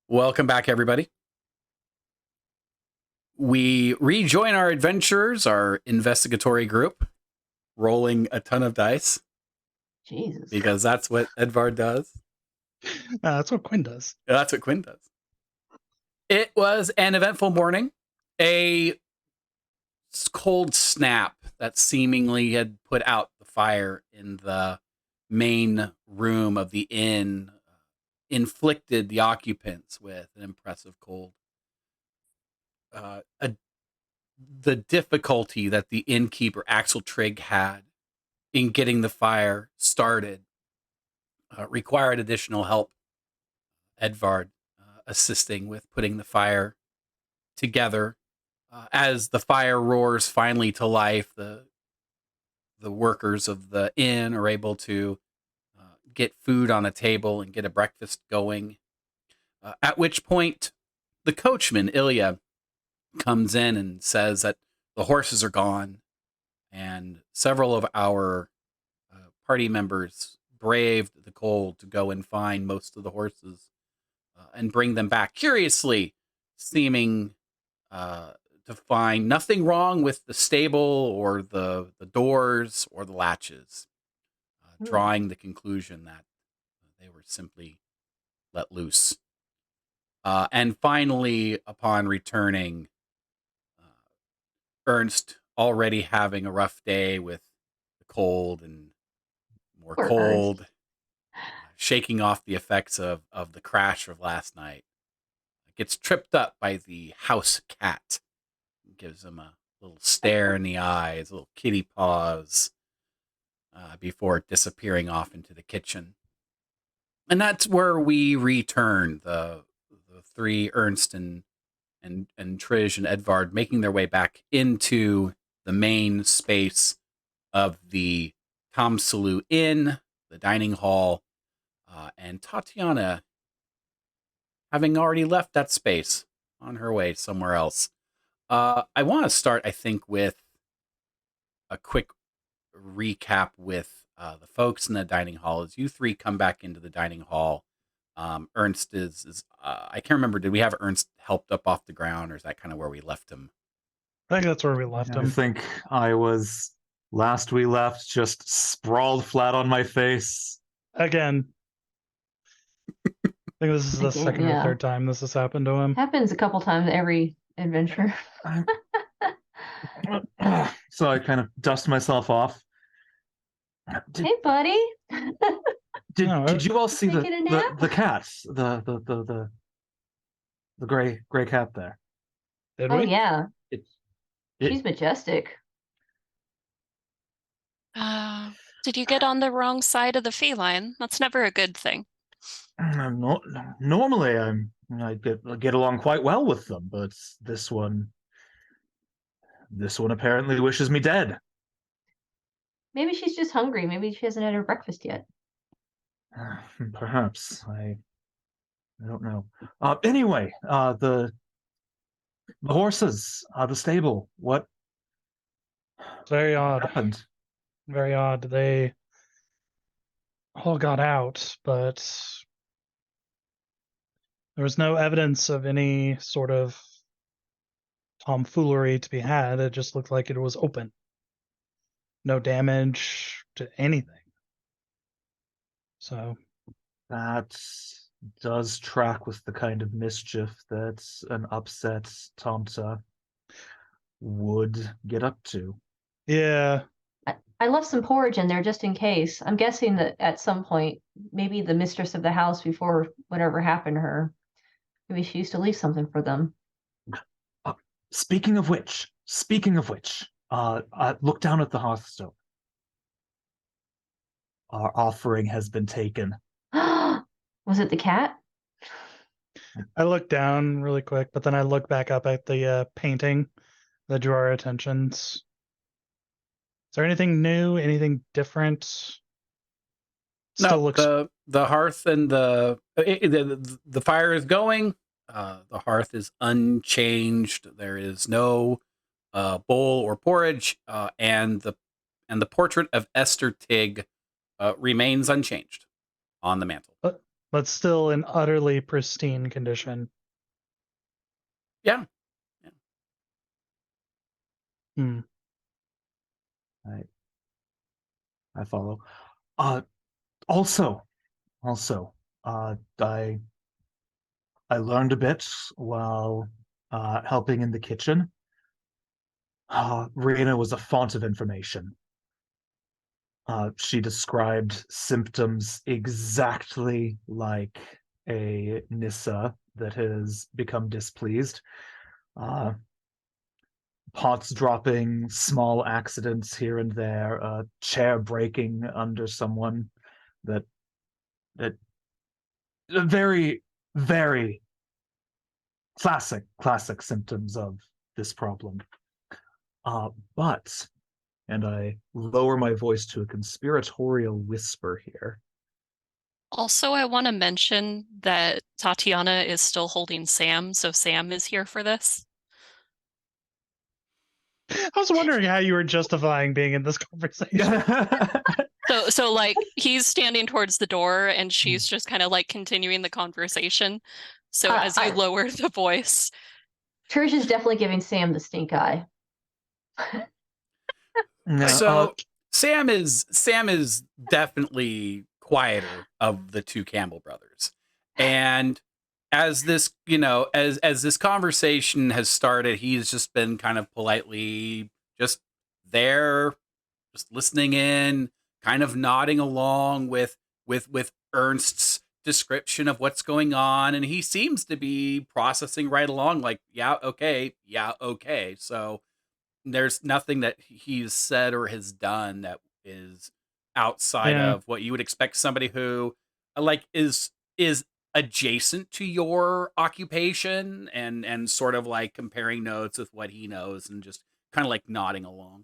Welcome back, everybody. We rejoin our adventurers, our investigatory group, rolling a ton of dice. Jesus. Because that's what Edvard does. That's what Quinn does. That's what Quinn does. It was an eventful morning. A cold snap that seemingly had put out the fire in the main room of the inn inflicted the occupants with an impressive cold. The difficulty that the innkeeper Axel Trigg had in getting the fire started required additional help. Edvard assisting with putting the fire together. As the fire roars finally to life, the workers of the inn are able to get food on a table and get a breakfast going. At which point, the coachman, Ilya, comes in and says that the horses are gone, and several of our party members braved the cold to go and find most of the horses and bring them back. Curiously, seeming to find nothing wrong with the stable or the doors or the latches, drawing the conclusion that they were simply let loose. And finally, upon returning, Ernst, already having a rough day with the cold and more Poor cold, shaking off the effects of the crash of last night, gets tripped up by the house cat. Gives him a little stare in the eyes, a little kitty paws, before disappearing off into the kitchen. And that's where we return, the three, Ernst and Trish and Edvard, making their way back into the main space of the Tammsalu Inn, the dining hall, and Tatiana having already left that space on her way somewhere else. I want to start, I think, with a quick recap with the folks in the dining hall. As you three come back into the dining hall, Ernst is I can't remember, did we have Ernst helped up off the ground, or is that kind of where we left him? I think that's where we left him. I think I was, last we left, just sprawled flat on my face. Again. I think this is the second or third time this has happened to him. Happens a couple times every adventure. So I kind of dust myself off. Hey, buddy. Did you all see Taking a nap? the cats? The gray cat there. Did Oh, we? yeah. It- She's majestic. Did you get on the wrong side of the feline? That's never a good thing. Normally I get along quite well with them, but this one apparently wishes me dead. Maybe she's just hungry. Maybe she hasn't had her breakfast yet. Perhaps. I don't know. Anyway, the horses, the stable. What Very odd. happened? Very odd. They all got out, but there was no evidence of any sort of tomfoolery to be had. It just looked like it was open. No damage to anything. So That does track with the kind of mischief that an upset Tamsa would get up to. yeah, I left some porridge in there just in case. I'm guessing that at some point, maybe the mistress of the house, before whatever happened to her, maybe she used to leave something for them. Speaking of which, look down at the hearthstone. Our offering has been taken. Was it the cat? I look down really quick, but then I look back up at the painting that drew our attentions. Is there anything new? Anything different? Still No, looks. the hearth and the fire is going. The hearth is unchanged. There is no bowl or porridge, and the portrait of Esther Tigg remains unchanged on the mantle. But still in utterly pristine condition. Yeah. Hmm. I follow. Also, I learned a bit while helping in the kitchen. Rena was a font of information. She described symptoms exactly like a Nissa that has become displeased. Pots dropping, small accidents here and there, a chair breaking under someone. That very, very classic symptoms of this problem. But, and I lower my voice to a conspiratorial whisper here. Also, I want to mention that Tatiana is still holding Sam, so Sam is here for this. I was wondering how you were justifying being in this conversation. So like he's standing towards the door and she's just kind of like continuing the conversation. So as you lower the voice, Trish is definitely giving Sam the stink eye. So Sam is definitely quieter of the two Campbell brothers. And as this, as this conversation has started, he's just been kind of politely just there, just listening in, kind of nodding along with Ernst's description of what's going on, and he seems to be processing right along like, yeah, okay. So there's nothing that he's said or has done that is outside of what you would expect somebody who is adjacent to your occupation and sort of like comparing notes with what he knows and just kind of like nodding along.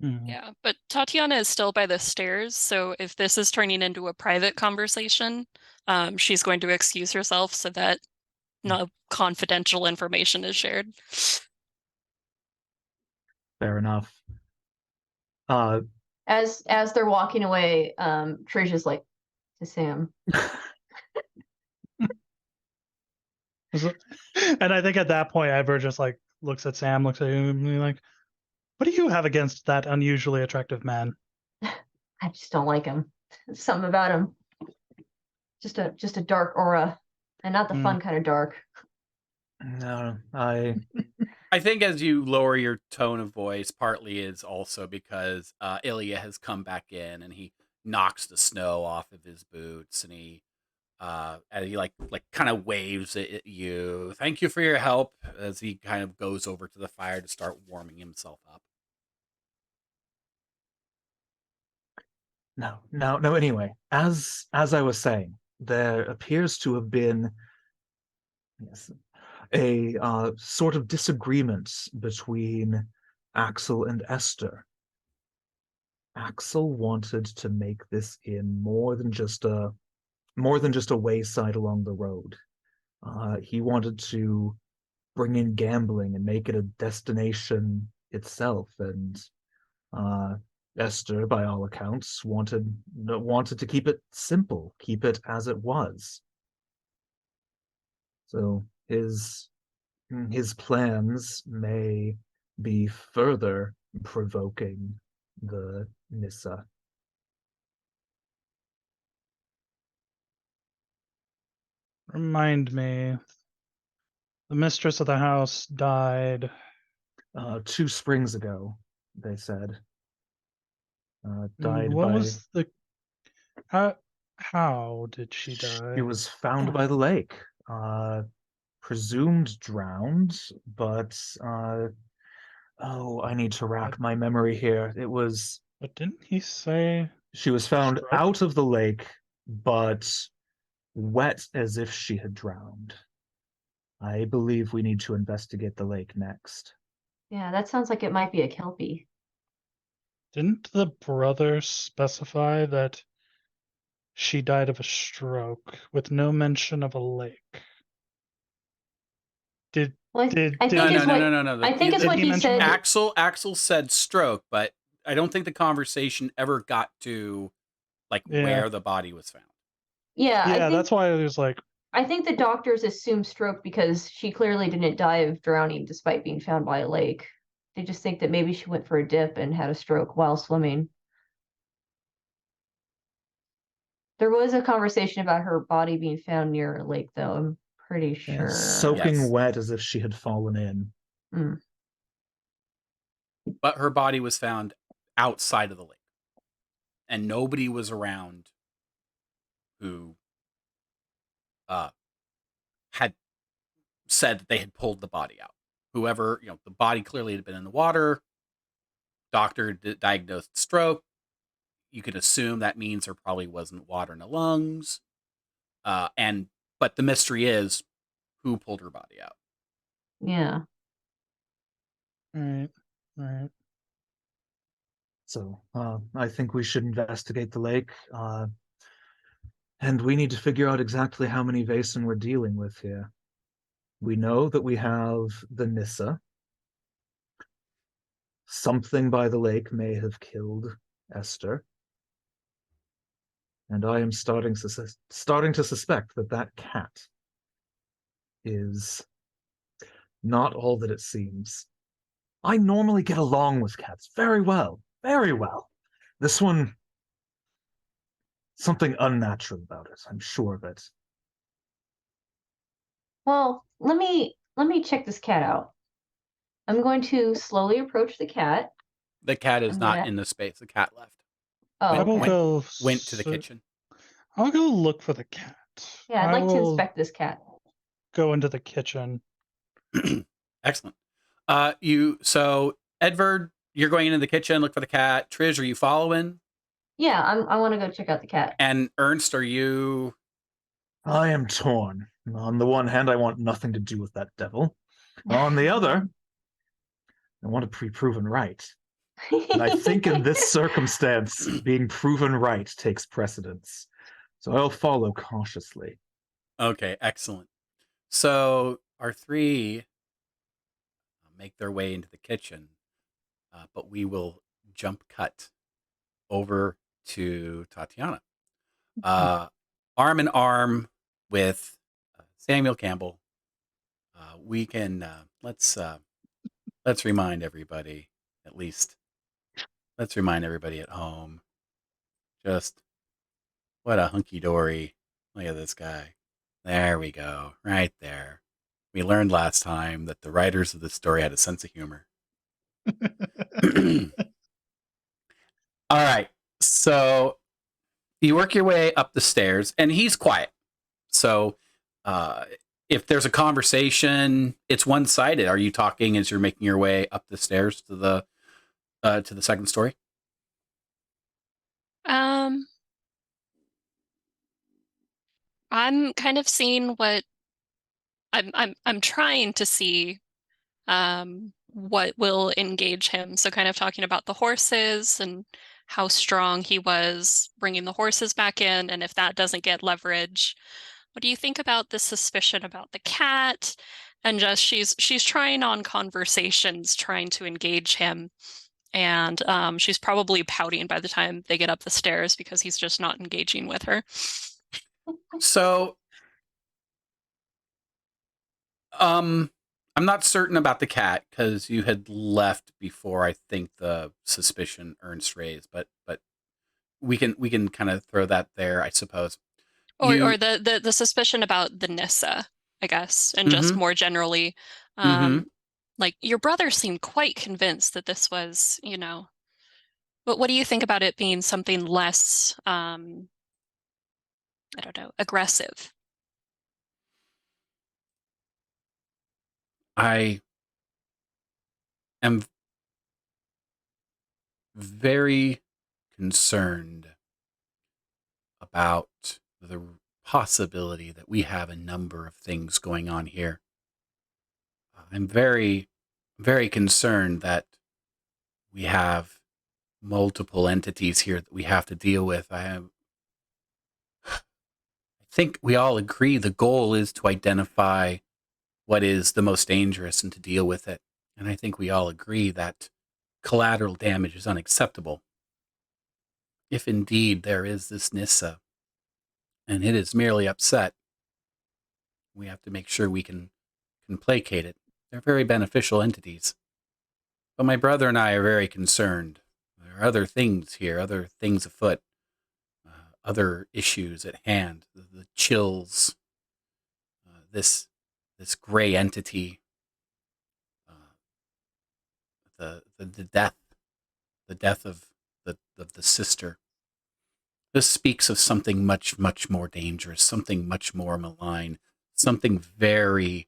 Yeah, but Tatiana is still by the stairs, so if this is turning into a private conversation, she's going to excuse herself so that no confidential information is shared. Fair enough. As they're walking away, Trish is like to Sam. And I think at that point, Ivor just like looks at Sam, looks at him, and like, "What do you have against that unusually attractive man?" I just don't like him. Something about him. Just a dark aura, and not the fun kind of dark. No, I think as you lower your tone of voice, partly is also because Ilya has come back in and he knocks the snow off of his boots and he like kind of waves at you. Thank you for your help as he kind of goes over to the fire to start warming himself up. No. Anyway, as I was saying, there appears to have been a sort of disagreement between Axel and Esther. Axel wanted to make this inn more than just a wayside along the road. He wanted to bring in gambling and make it a destination itself, and Esther, by all accounts, wanted to keep it simple, keep it as it was. So his plans may be further provoking the Nissa. Remind me, the mistress of the house died 2 springs ago, they said. Died what by... was the... How did she die? She was found by the lake. Presumed drowned, but I need to rack my memory here. It was... But didn't he say... She was found Stroke? out of the lake, but wet as if she had drowned. I believe we need to investigate the lake next. Yeah, that sounds like it might be a kelpie. Didn't the brother specify that she died of a stroke with no mention of a lake? Did Well, I did think No, did no, it's no, what no, no, no. I think it's did what he he mention said. the- Axel said stroke, but I don't think the conversation ever got to like Yeah. where the body was found. Yeah, Yeah, that's why I was like, I think the doctors assume stroke because she clearly didn't die of drowning despite being found by a lake. They just think that maybe she went for a dip and had a stroke while swimming. There was a conversation about her body being found near a lake, though. I'm pretty Yeah, sure. soaking Yes. wet as if she had fallen in. Mm. But her body was found outside of the lake. And nobody was around who had said that they had pulled the body out. Whoever, the body clearly had been in the water. Doctor diagnosed stroke. You could assume that means there probably wasn't water in the lungs. But the mystery is who pulled her body out. Yeah. all right. So I think we should investigate the lake. And we need to figure out exactly how many Vaesen we're dealing with here. We know that we have the Nissa. Something by the lake may have killed Esther. And I am starting to suspect that that cat is not all that it seems. I normally get along with cats very well, very well. This one, something unnatural about it. I'm sure of it. Well, let me check this cat out. I'm going to slowly approach the cat. The cat is I'm not gonna- in the space. The cat left. Oh, I will okay. Went to the kitchen. I'll go look for the cat. Yeah, I'd I like to will inspect this cat. go into the kitchen. Excellent. So Edvard, you're going into the kitchen, look for the cat. Trish, are you following? Yeah, I want to go check out the cat. And Ernst, are you? I am torn. On the one hand, I want nothing to do with that devil. On the other, I want to be proven right. And I think in this circumstance, being proven right takes precedence. So I'll follow cautiously. Okay, excellent. So our three make their way into the kitchen, but we will jump cut over to Tatiana, arm in arm with Samuel Campbell. We can let's remind everybody, at least let's remind everybody at home, just what a hunky dory. Look at this guy. There we go, right there. We learned last time that the writers of the story had a sense of humor. All right. So you work your way up the stairs, and he's quiet. So if there's a conversation, it's one-sided. Are you talking as you're making your way up the stairs to the second story? I'm kind of seeing what I'm trying to see what will engage him. So kind of talking about the horses and how strong he was bringing the horses back in, and if that doesn't get leverage, what do you think about the suspicion about the cat? And just she's trying on conversations, trying to engage him, and she's probably pouting by the time they get up the stairs because he's just not engaging with her. So I'm not certain about the cat because you had left before I think the suspicion Ernst raised, but we can kind of throw that there, I suppose. Or the suspicion about the Nissa, I guess, and just more generally, like your brother seemed quite convinced that this was, but what do you think about it being something less, I don't know, aggressive? I am very concerned about the possibility that we have a number of things going on here. I'm very, very concerned that we have multiple entities here that we have to deal with. I think we all agree the goal is to identify what is the most dangerous and to deal with it. And I think we all agree that collateral damage is unacceptable. If indeed there is this Nissa and it is merely upset, we have to make sure we can placate it. They're very beneficial entities. But my brother and I are very concerned. There are other things here, other things afoot, other issues at hand. The chills, this gray entity, the death of the sister. This speaks of something much, much more dangerous, something much more malign, something very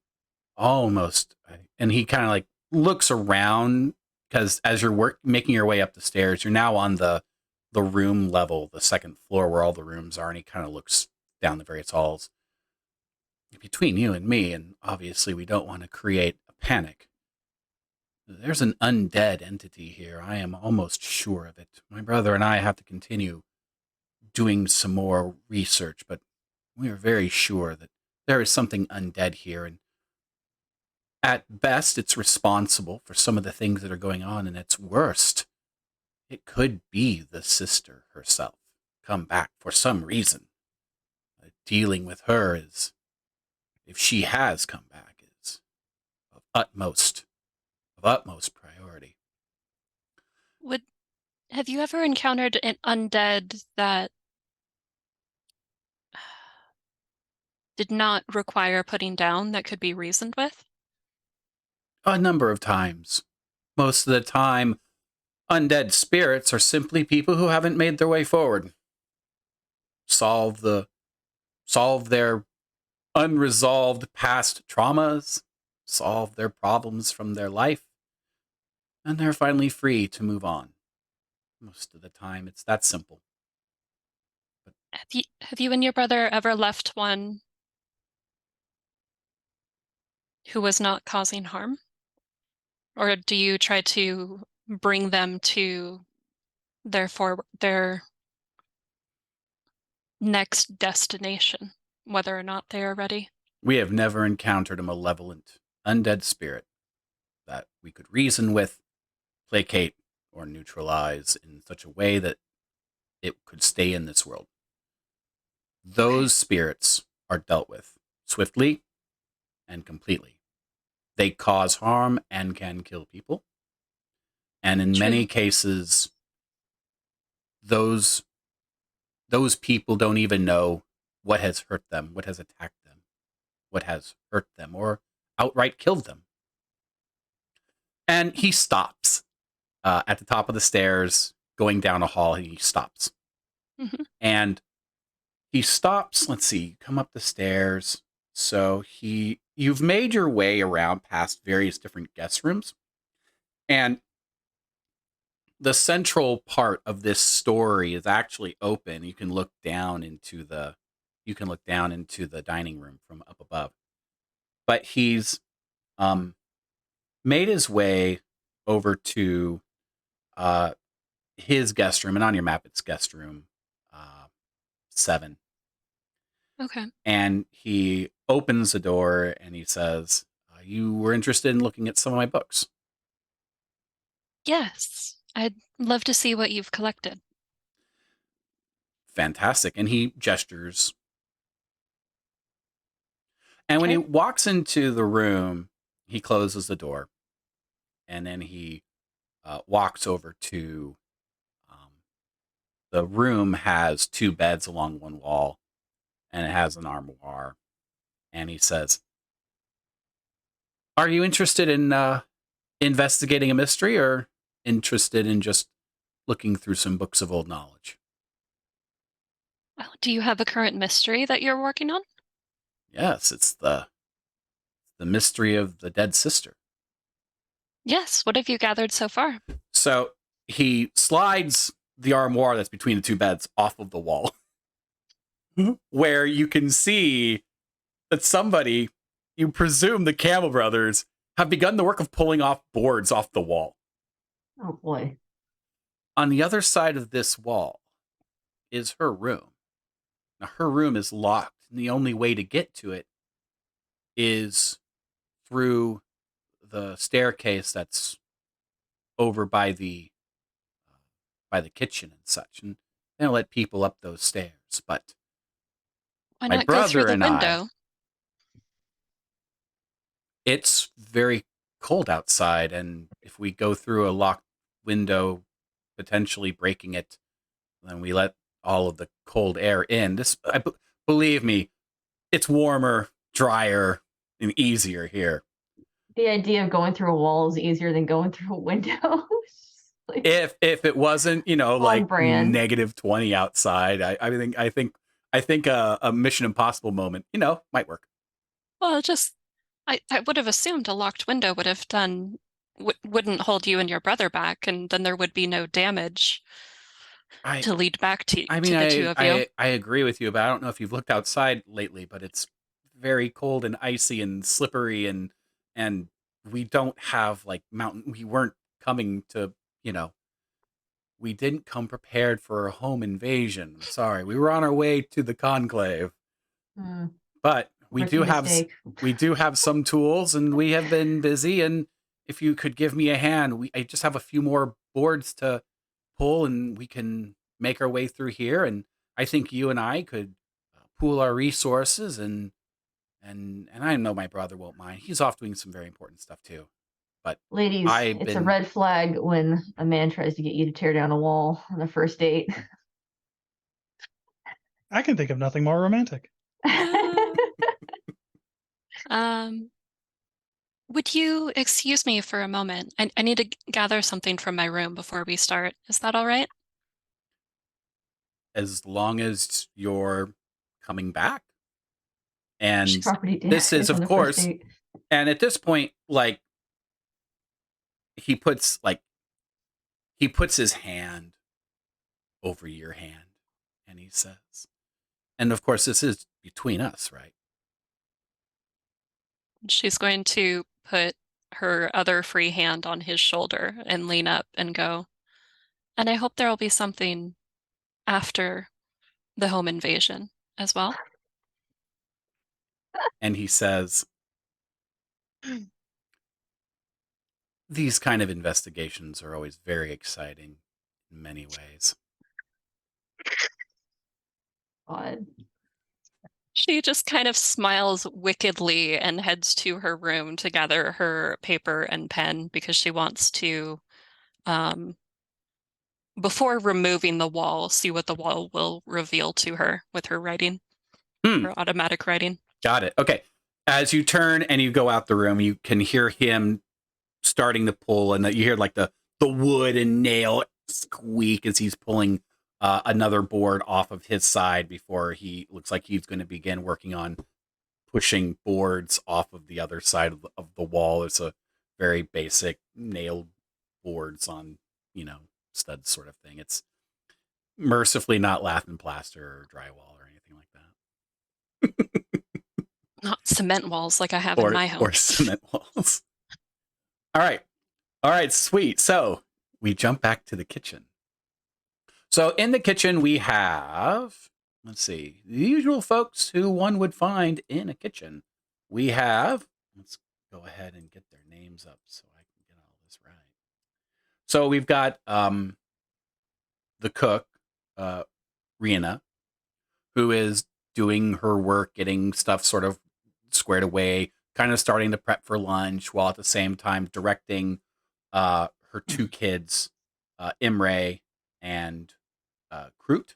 almost. And he kind of like looks around because as you're making your way up the stairs, you're now on the room level, the second floor where all the rooms are, and he kind of looks down the various halls. Between you and me, and obviously we don't want to create a panic, there's an undead entity here. I am almost sure of it. My brother and I have to continue doing some more research, but we are very sure that there is something undead here, and at best it's responsible for some of the things that are going on, and at worst it could be the sister herself come back for some reason. Dealing with her is, if she has come back, is of utmost priority. Have you ever encountered an undead that did not require putting down, that could be reasoned with? A number of times. Most of the time, undead spirits are simply people who haven't made their way forward. Solve their unresolved past traumas, solve their problems from their life, and they're finally free to move on. Most of the time, it's that simple. Have you and your brother ever left one who was not causing harm? Or do you try to bring them to their next destination, whether or not they are ready? We have never encountered a malevolent undead spirit that we could reason with, placate, or neutralize in such a way that it could stay in this world. Those spirits are dealt with swiftly and completely. They cause harm and can kill people. And in many cases, those people don't even know what has hurt them, what has attacked them, what has hurt them, or outright killed them. And he stops at the top of the stairs, going down a hall. He stops. Mm-hmm. And he stops. Let's see, you come up the stairs. So you've made your way around past various different guest rooms. And the central part of this story is actually open. You can look down into the dining room from up above. But he's made his way over to his guest room, and on your map it's guest room 7. Okay. And he opens the door and he says, you were interested in looking at some of my books? Yes, I'd love to see what you've collected. Fantastic. And he gestures. And when Okay. he walks into the room, he closes the door. And then he walks over to the room has 2 beds along one wall, and it has an armoire. And he says, are you interested in investigating a mystery, or interested in just looking through some books of old knowledge? Well, do you have a current mystery that you're working on? Yes, it's the mystery of the dead sister. Yes, what have you gathered so far? So he slides the armoire that's between the 2 beds off of the wall, where you can see that somebody, you presume the Campbell Brothers, have begun the work of pulling off boards off the wall. Oh boy. On the other side of this wall is her room. Now, her room is locked, and the only way to get to it is through the staircase that's over by the kitchen and such. And they don't let people up those stairs. But Why my not go through brother the and window? it's very cold outside, and if we go through a locked window, potentially breaking it, then we let all of the cold air in. Believe me, it's warmer, drier, and easier here. The idea of going through a wall is easier than going through a window. Like, If it wasn't, On like brand. -20 outside, I think a Mission Impossible moment, might work. Well, I would have assumed a locked window would have wouldn't hold you and your brother back, and then there would be no damage I to lead back to I mean, the two of you. I agree with you, but I don't know if you've looked outside lately, but it's very cold and icy and slippery, and we don't have like mountain. We weren't coming to, we didn't come prepared for a home invasion. Sorry, we were on our way to the conclave, but rookie mistake. we do have some tools, and we have been busy. And if you could give me a hand, I just have a few more boards to pull, and we can make our way through here. And I think you and I could pool our resources, and I know my brother won't mind. He's off doing some very important stuff too. But Ladies, it's a red flag when a man tries to get you to tear down a wall on the first date. I can think of nothing more romantic. Would you excuse me for a moment? I need to gather something from my room before we start. Is that all right? As long as you're coming back. And Property this is, on of the first course, date. and at this point, like, he puts his hand over your hand, and he says, and of course, this is between us, right? She's going to put her other free hand on his shoulder and lean up and go, and I hope there will be something after the home invasion as well. And he says, these kind of investigations are always very exciting in many ways. God. She just kind of smiles wickedly and heads to her room to gather her paper and pen because she wants to, before removing the wall, see what the wall will reveal to her with her writing, her automatic writing. Got it. Okay. As you turn and you go out the room, you can hear him starting to pull, and you hear like the wood and nail squeak as he's pulling another board off of his side before he looks like he's going to begin working on pushing boards off of the other side of the wall. It's a very basic nailed boards on, studs sort of thing. It's mercifully not lath and plaster or drywall or anything like that. Not cement walls like I have in my home. Or cement walls. All right, sweet. So we jump back to the kitchen. So in the kitchen, we have, let's see, the usual folks who one would find in a kitchen. We have, let's go ahead and get their names up so I can get all this right. So we've got the cook, Rihanna, who is doing her work, getting stuff sort of squared away, kind of starting to prep for lunch, while at the same time directing her two kids, Imre and Kroot.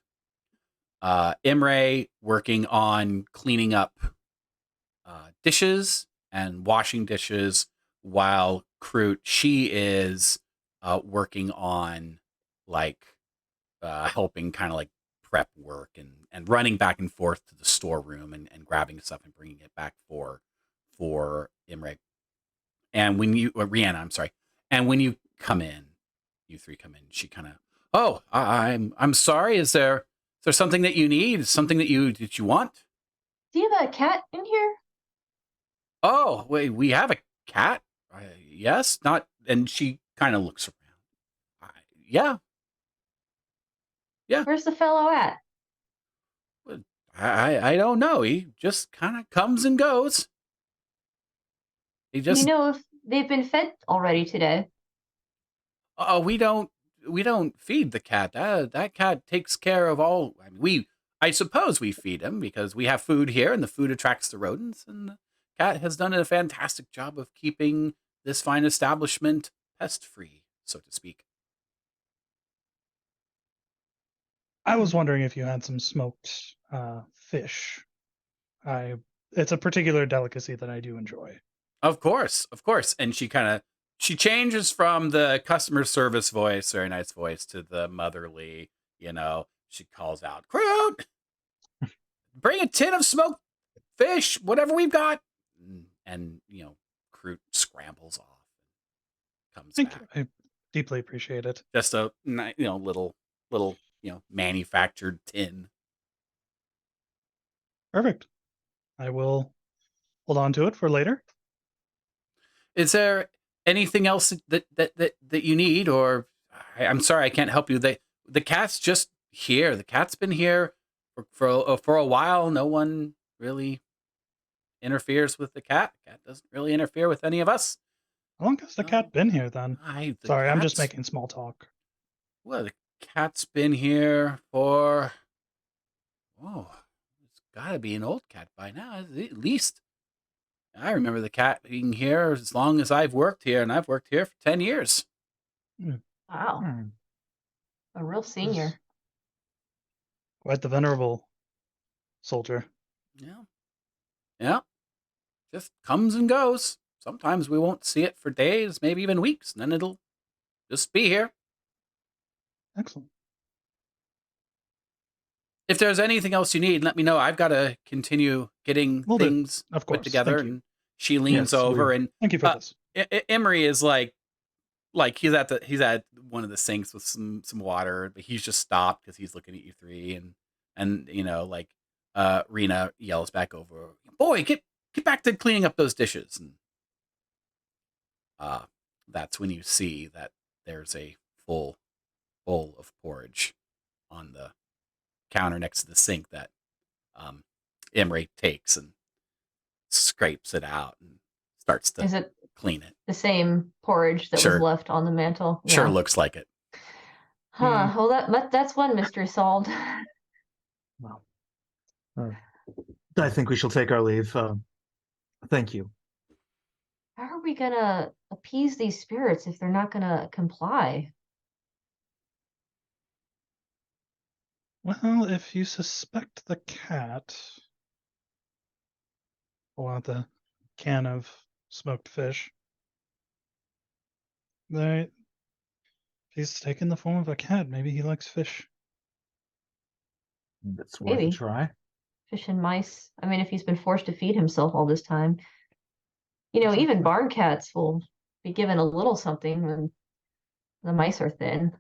Imre working on cleaning up dishes and washing dishes, while Kroot, she is working on like helping kind of like prep work and running back and forth to the storeroom and grabbing stuff and bringing it back for Imre. And when you, Rihanna, I'm sorry. And when you come in, you three come in, she kind of, oh, I'm sorry. Is there something that you need? Something that you want? Do you have a cat in here? Oh, wait, we have a cat. Yes, not. And she kind of looks around. Yeah. Where's the fellow at? I don't know. He just kind of comes and goes. He Do you just know if they've been fed already today? we don't feed the cat. That cat takes care of all. I mean, I suppose we feed him because we have food here, and the food attracts the rodents. And the cat has done a fantastic job of keeping this fine establishment pest free, so to speak. I was wondering if you had some smoked fish. It's a particular delicacy that I do enjoy. Of course. And she changes from the customer service voice, very nice voice, to the motherly. She calls out, "Croot, bring a tin of smoked fish, whatever we've got." And Croot scrambles off, comes Thank back. you. I deeply appreciate it. Just a little manufactured tin. Perfect. I will hold on to it for later. Is there anything else that you need, or I'm sorry I can't help you? The cat's just here. The cat's been here for a while. No one really interferes with the cat. The cat doesn't really interfere with any of us. How long has the cat been here then? Sorry, I'm just making small talk. Well, the cat's been here for it's got to be an old cat by now. At least I remember the cat being here as long as I've worked here, and I've worked here for 10 years. Wow. A real senior. Quite the venerable soldier. Yeah. Just comes and goes. Sometimes we won't see it for days, maybe even weeks, and then it'll just be here. Excellent. If there's anything else you need, let me know. I've got to continue getting things put together. And she leans over and thank you for this. Emery is like he's at one of the sinks with some water, but he's just stopped because he's looking at you three, and Rena yells back over, "Boy, get back to cleaning up those dishes." And that's when you see that there's a full bowl of porridge on the counter next to the sink that Emery takes and scrapes it out and starts to clean it. The same porridge that was left on the mantle? Yeah. Sure looks like it. Huh. Well, that's one mystery solved. Well, I think we shall take our leave. Thank you. How are we gonna appease these spirits if they're not gonna comply? Well, if you suspect the cat, pull out the can of smoked fish. If he's taken the form of a cat, maybe he likes fish. It's worth a try. Fish and mice. I mean, if he's been forced to feed himself all this time. Even barn cats will be given a little something when the mice are thin.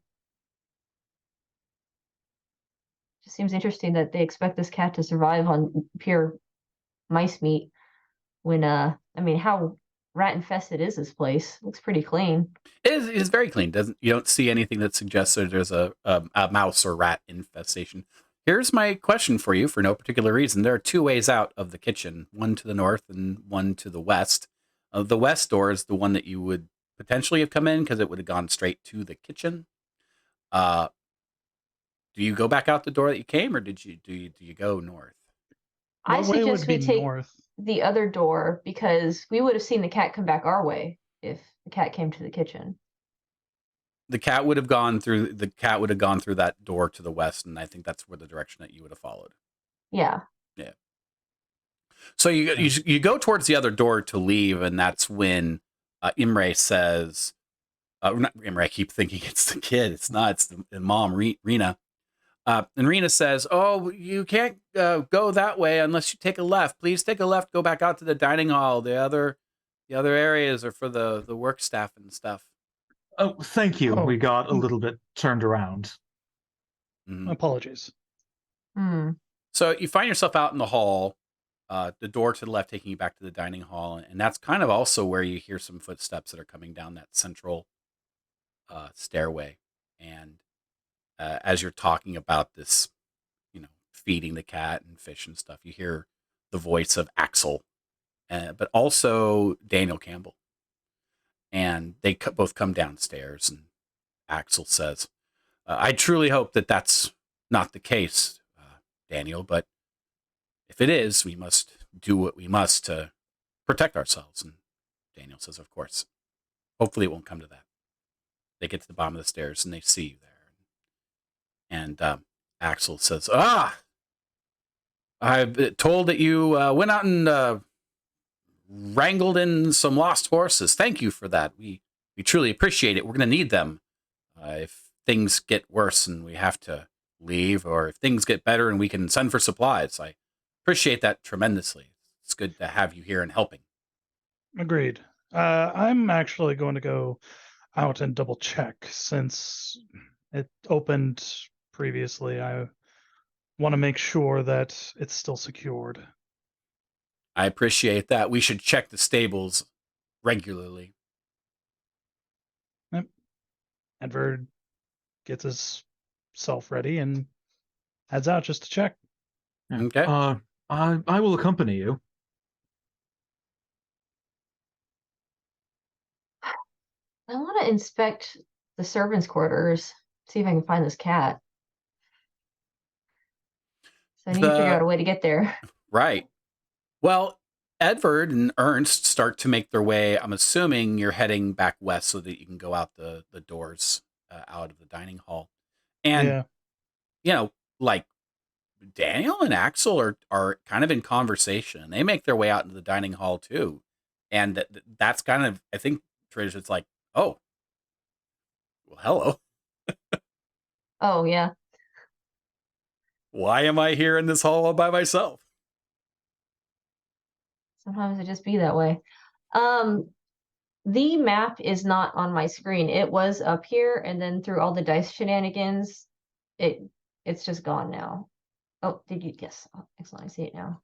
Just seems interesting that they expect this cat to survive on pure mice meat when how rat infested is this place? Looks pretty clean. It is very clean. You don't see anything that suggests that there's a mouse or rat infestation. Here's my question for you for no particular reason. There are two ways out of the kitchen, one to the north and one to the west. The west door is the one that you would potentially have come in because it would have gone straight to the kitchen. Do you go back out the door that you came, or do you go north? I suggest we take the other door because we would have seen the cat come back our way if the cat came to the kitchen. The cat would have gone through that door to the west, and I think that's where the direction that you would have followed. Yeah. Yeah. So you go towards the other door to leave, and that's when Imre says, not Imre, I keep thinking it's the kid. It's not. It's the mom, Rena. And Rena says, "Oh, you can't go that way unless you take a left. Please take a left. Go back out to the dining hall. The other areas are for the work staff and stuff." Oh, thank you. We got a little bit turned around. Apologies. So you find yourself out in the hall, the door to the left taking you back to the dining hall, and that's kind of also where you hear some footsteps that are coming down that central stairway. And as you're talking about this, feeding the cat and fish and stuff, you hear the voice of Axel, but also Daniel Campbell. And they both come downstairs, and Axel says, I truly hope that that's not the case, Daniel, but if it is, we must do what we must to protect ourselves. And Daniel says, of course. Hopefully it won't come to that. They get to the bottom of the stairs, and they see you there. And Axel says, I've told that you went out and wrangled in some lost horses. Thank you for that. We truly appreciate it. We're going to need them if things get worse and we have to leave, or if things get better and we can send for supplies. I appreciate that tremendously. It's good to have you here and helping. Agreed. I'm actually going to go out and double check since it opened previously. I want to make sure that it's still secured. I appreciate that. We should check the stables regularly. Yep. Edward gets himself ready and heads out just to check. Yeah. Okay. I will accompany you. I want to inspect the servants' quarters, see if I can find this cat. So I need to figure out a way to get there. Right. Well, Edward and Ernst start to make their way. I'm assuming you're heading back west so that you can go out the doors out of the dining hall. And, like Daniel and Axel are kind of in conversation. They make their way out into the dining hall too. And that's kind of, I think, Trish, it's like, oh, well, hello. Oh, yeah. Why am I here in this hall all by myself? Sometimes it just be that way. The map is not on my screen. It was up here, and then through all the dice shenanigans, it's just gone now. Oh, did you? Yes. Oh, excellent. I see it now.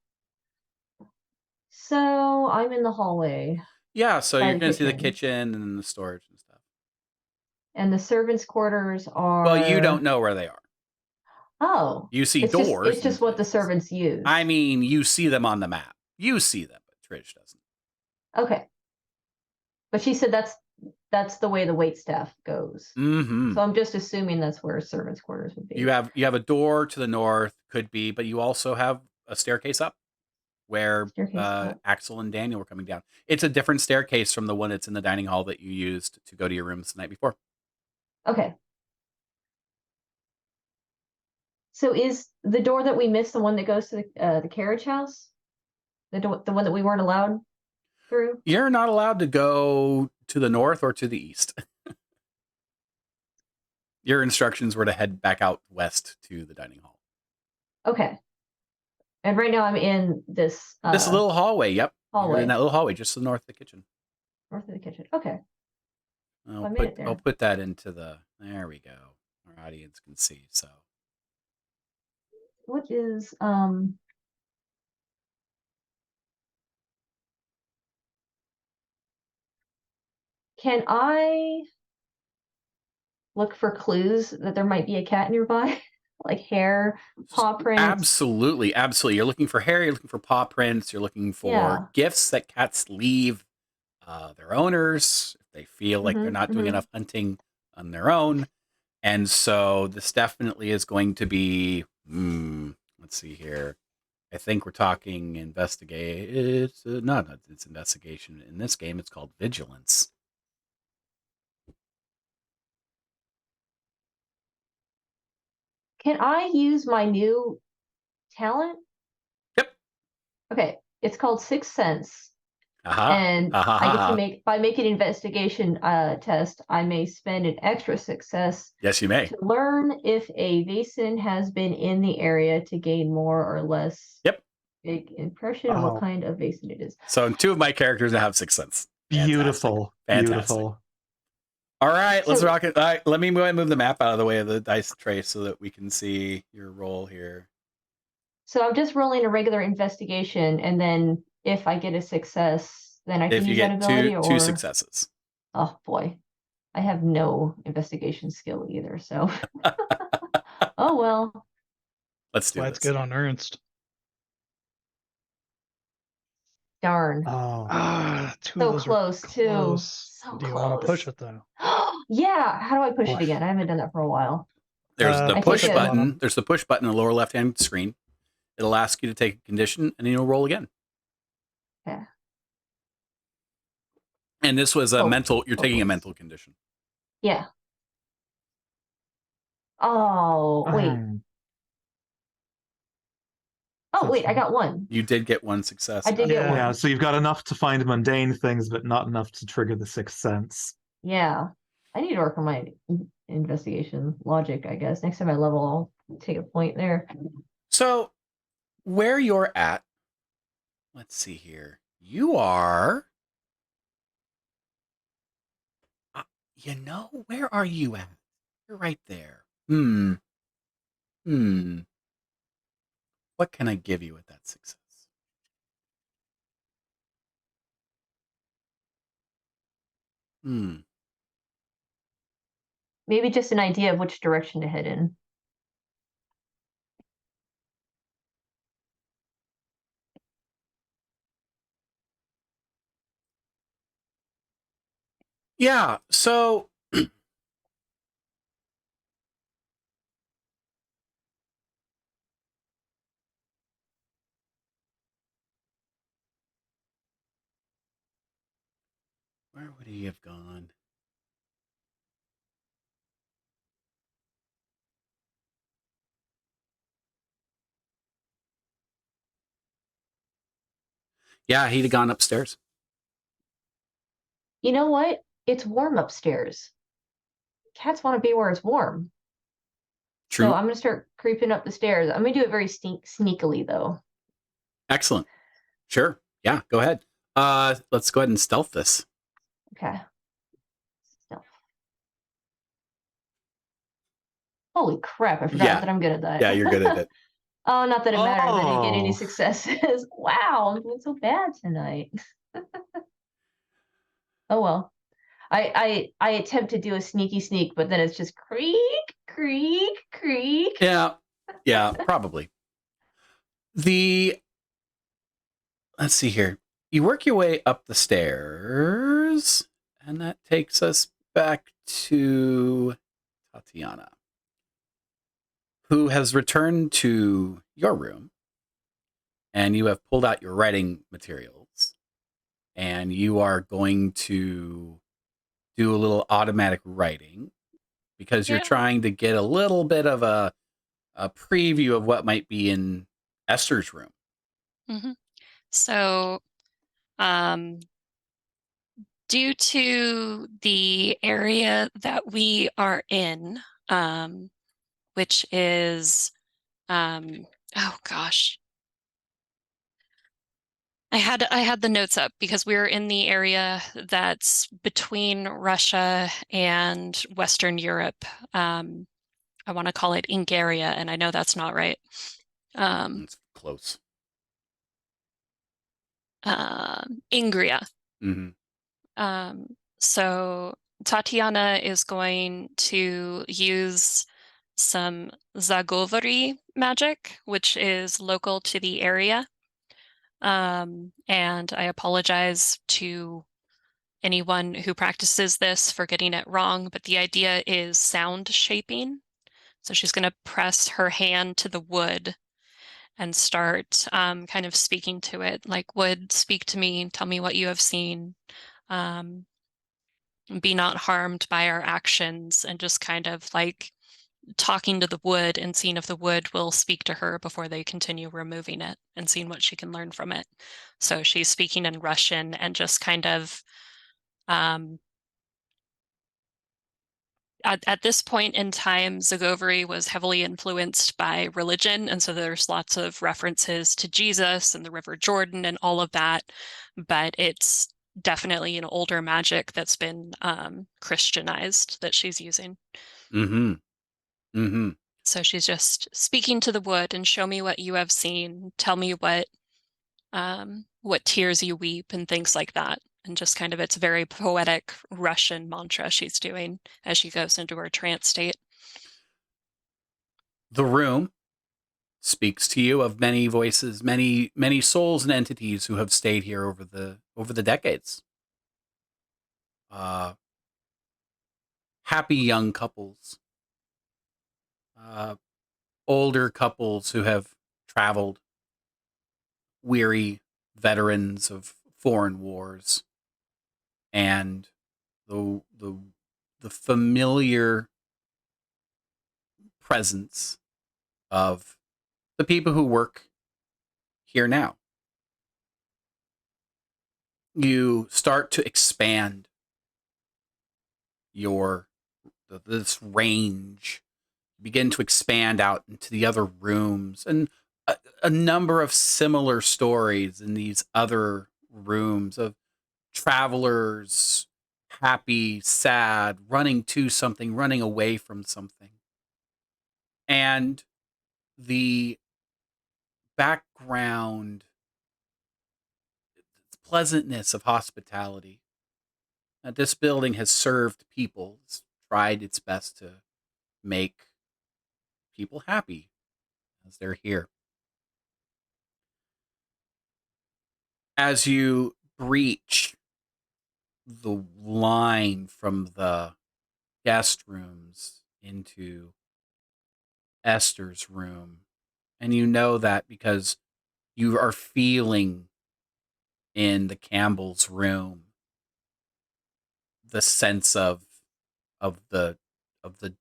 So I'm in the hallway. Yeah, so By you're the going to see the kitchen. kitchen and the storage and stuff. And the servants' quarters are. Well, you don't know where they are. Oh. You see It's doors. It's just what the servants use. I mean, you see them on the map. You see them, but Trish doesn't. Okay. But she said that's the way the waitstaff goes. Mm-hmm. So I'm just assuming that's where servants' quarters would be. You have a door to the north, could be, but you also have a staircase up where Axel and Daniel were coming down. It's a different staircase from the one that's in the dining hall that you used to go to your rooms the night before. Okay. So is the door that we missed the one that goes to the carriage house? The one that we weren't allowed through? You're not allowed to go to the north or to the east. Your instructions were to head back out west to the dining hall. Okay. And right now I'm in this little hallway. Yep. Hallway. You're in that little hallway just to the north of the kitchen. North of the kitchen. Okay. I'll put that into there we go. Our audience can see. So what is can I look for clues that there might be a cat nearby? Like hair, paw prints? Absolutely. You're looking for hair, you're looking for paw prints, you're looking for gifts that cats leave their owners if they feel like they're not doing enough hunting on their own. And so this definitely is going to be, let's see here. I think we're talking investigate. It's it's investigation. In this game, it's called vigilance. Can I use my new talent? Yep. Okay. It's called Sixth Sense. And I get to make, by making an investigation test, I may spend an extra success. Yes, you may. To learn if a Vaesen has been in the area to gain more or less big impression of what kind of Vaesen it is. So 2 of my characters now have Sixth Sense. Beautiful. Fantastic. Beautiful. All right, let's rock it. All right, let me go ahead and move the map out of the way of the dice tray so that we can see your roll here. So I'm just rolling a regular investigation, and then if I get a success, then I If can you use that get ability, two or successes. oh boy, I have no investigation skill either. So oh well. Let's That's do why this. it's good on Ernst. Darn. Oh, Two So of those are close too. close. So Do you want to push close. it though? Yeah. How do I push it Push. again? I haven't done that for a while. There's the I push take a- button. There's the push button in the lower left-hand screen. It'll ask you to take a condition, and then you'll roll again. Yeah. And this was a Oh, mental. You're taking a close. mental condition. Yeah. Oh wait. Oh That's wait, I fine. got one. You did get one success. I did get Yeah. one. Yeah, so you've got enough to find mundane things, but not enough to trigger the sixth sense. Yeah. I need to work on my investigation logic, I guess. Next time I level, I'll take a point there. So, where you're at, let's see here. You are. Where are you at? You're right there. What can I give you with that success? Maybe just an idea of which direction to head in. Yeah, so where would he have gone? Yeah, he'd have gone upstairs. You know what? It's warm upstairs. Cats want to be where it's warm. True. So I'm going to start creeping up the stairs. I'm going to do it very sneakily, though. Excellent. Sure. Yeah, go ahead. Let's go ahead and stealth this. Okay. Stealth. Holy crap, I forgot that I'm good at that. Yeah, you're good at it. Oh, not that it matters. I didn't get any Oh. successes. Wow, I'm doing so bad tonight. Oh well. I attempt to do a sneaky sneak, but then it's just creak, creak, creak. Yeah, probably. Let's see here. You work your way up the stairs, and that takes us back to Tatiana, who has returned to your room, and you have pulled out your writing materials, and you are going to do a little automatic writing because you're Yeah. trying to get a little bit of a preview of what might be in Esther's room. So, due to the area that we are in, which is, oh gosh, I had the notes up because we're in the area that's between Russia and Western Europe. I want to call it Ingaria, and I know that's not right. It's close. Ingria. Mm-hmm. So Tatiana is going to use some Zagovari magic, which is local to the area. And I apologize to anyone who practices this for getting it wrong, but the idea is sound shaping. So she's going to press her hand to the wood and start kind of speaking to it, like, wood, speak to me, tell me what you have seen. Be not harmed by our actions, and just kind of like talking to the wood and seeing if the wood will speak to her before they continue removing it and seeing what she can learn from it. So she's speaking in Russian and just kind of at this point in time, Zagovari was heavily influenced by religion, and so there's lots of references to Jesus and the River Jordan and all of that, but it's definitely an older magic that's been Christianized that she's using. Mm-hmm. Mm-hmm. So she's just speaking to the wood and show me what you have seen. Tell me what tears you weep and things like that. And just kind of, it's very poetic Russian mantra she's doing as she goes into her trance state. The room speaks to you of many voices, many souls and entities who have stayed here over the decades. Happy young couples, older couples who have traveled, weary veterans of foreign wars, and the familiar presence of the people who work here now. You start to expand this range, begin to expand out into the other rooms, and a number of similar stories in these other rooms of travelers, happy, sad, running to something, running away from something. And the background pleasantness of hospitality. This building has served people, it's tried its best to make people happy as they're here. As you breach the line from the guest rooms into Esther's room, and you know that because you are feeling in the Campbell's room the sense of the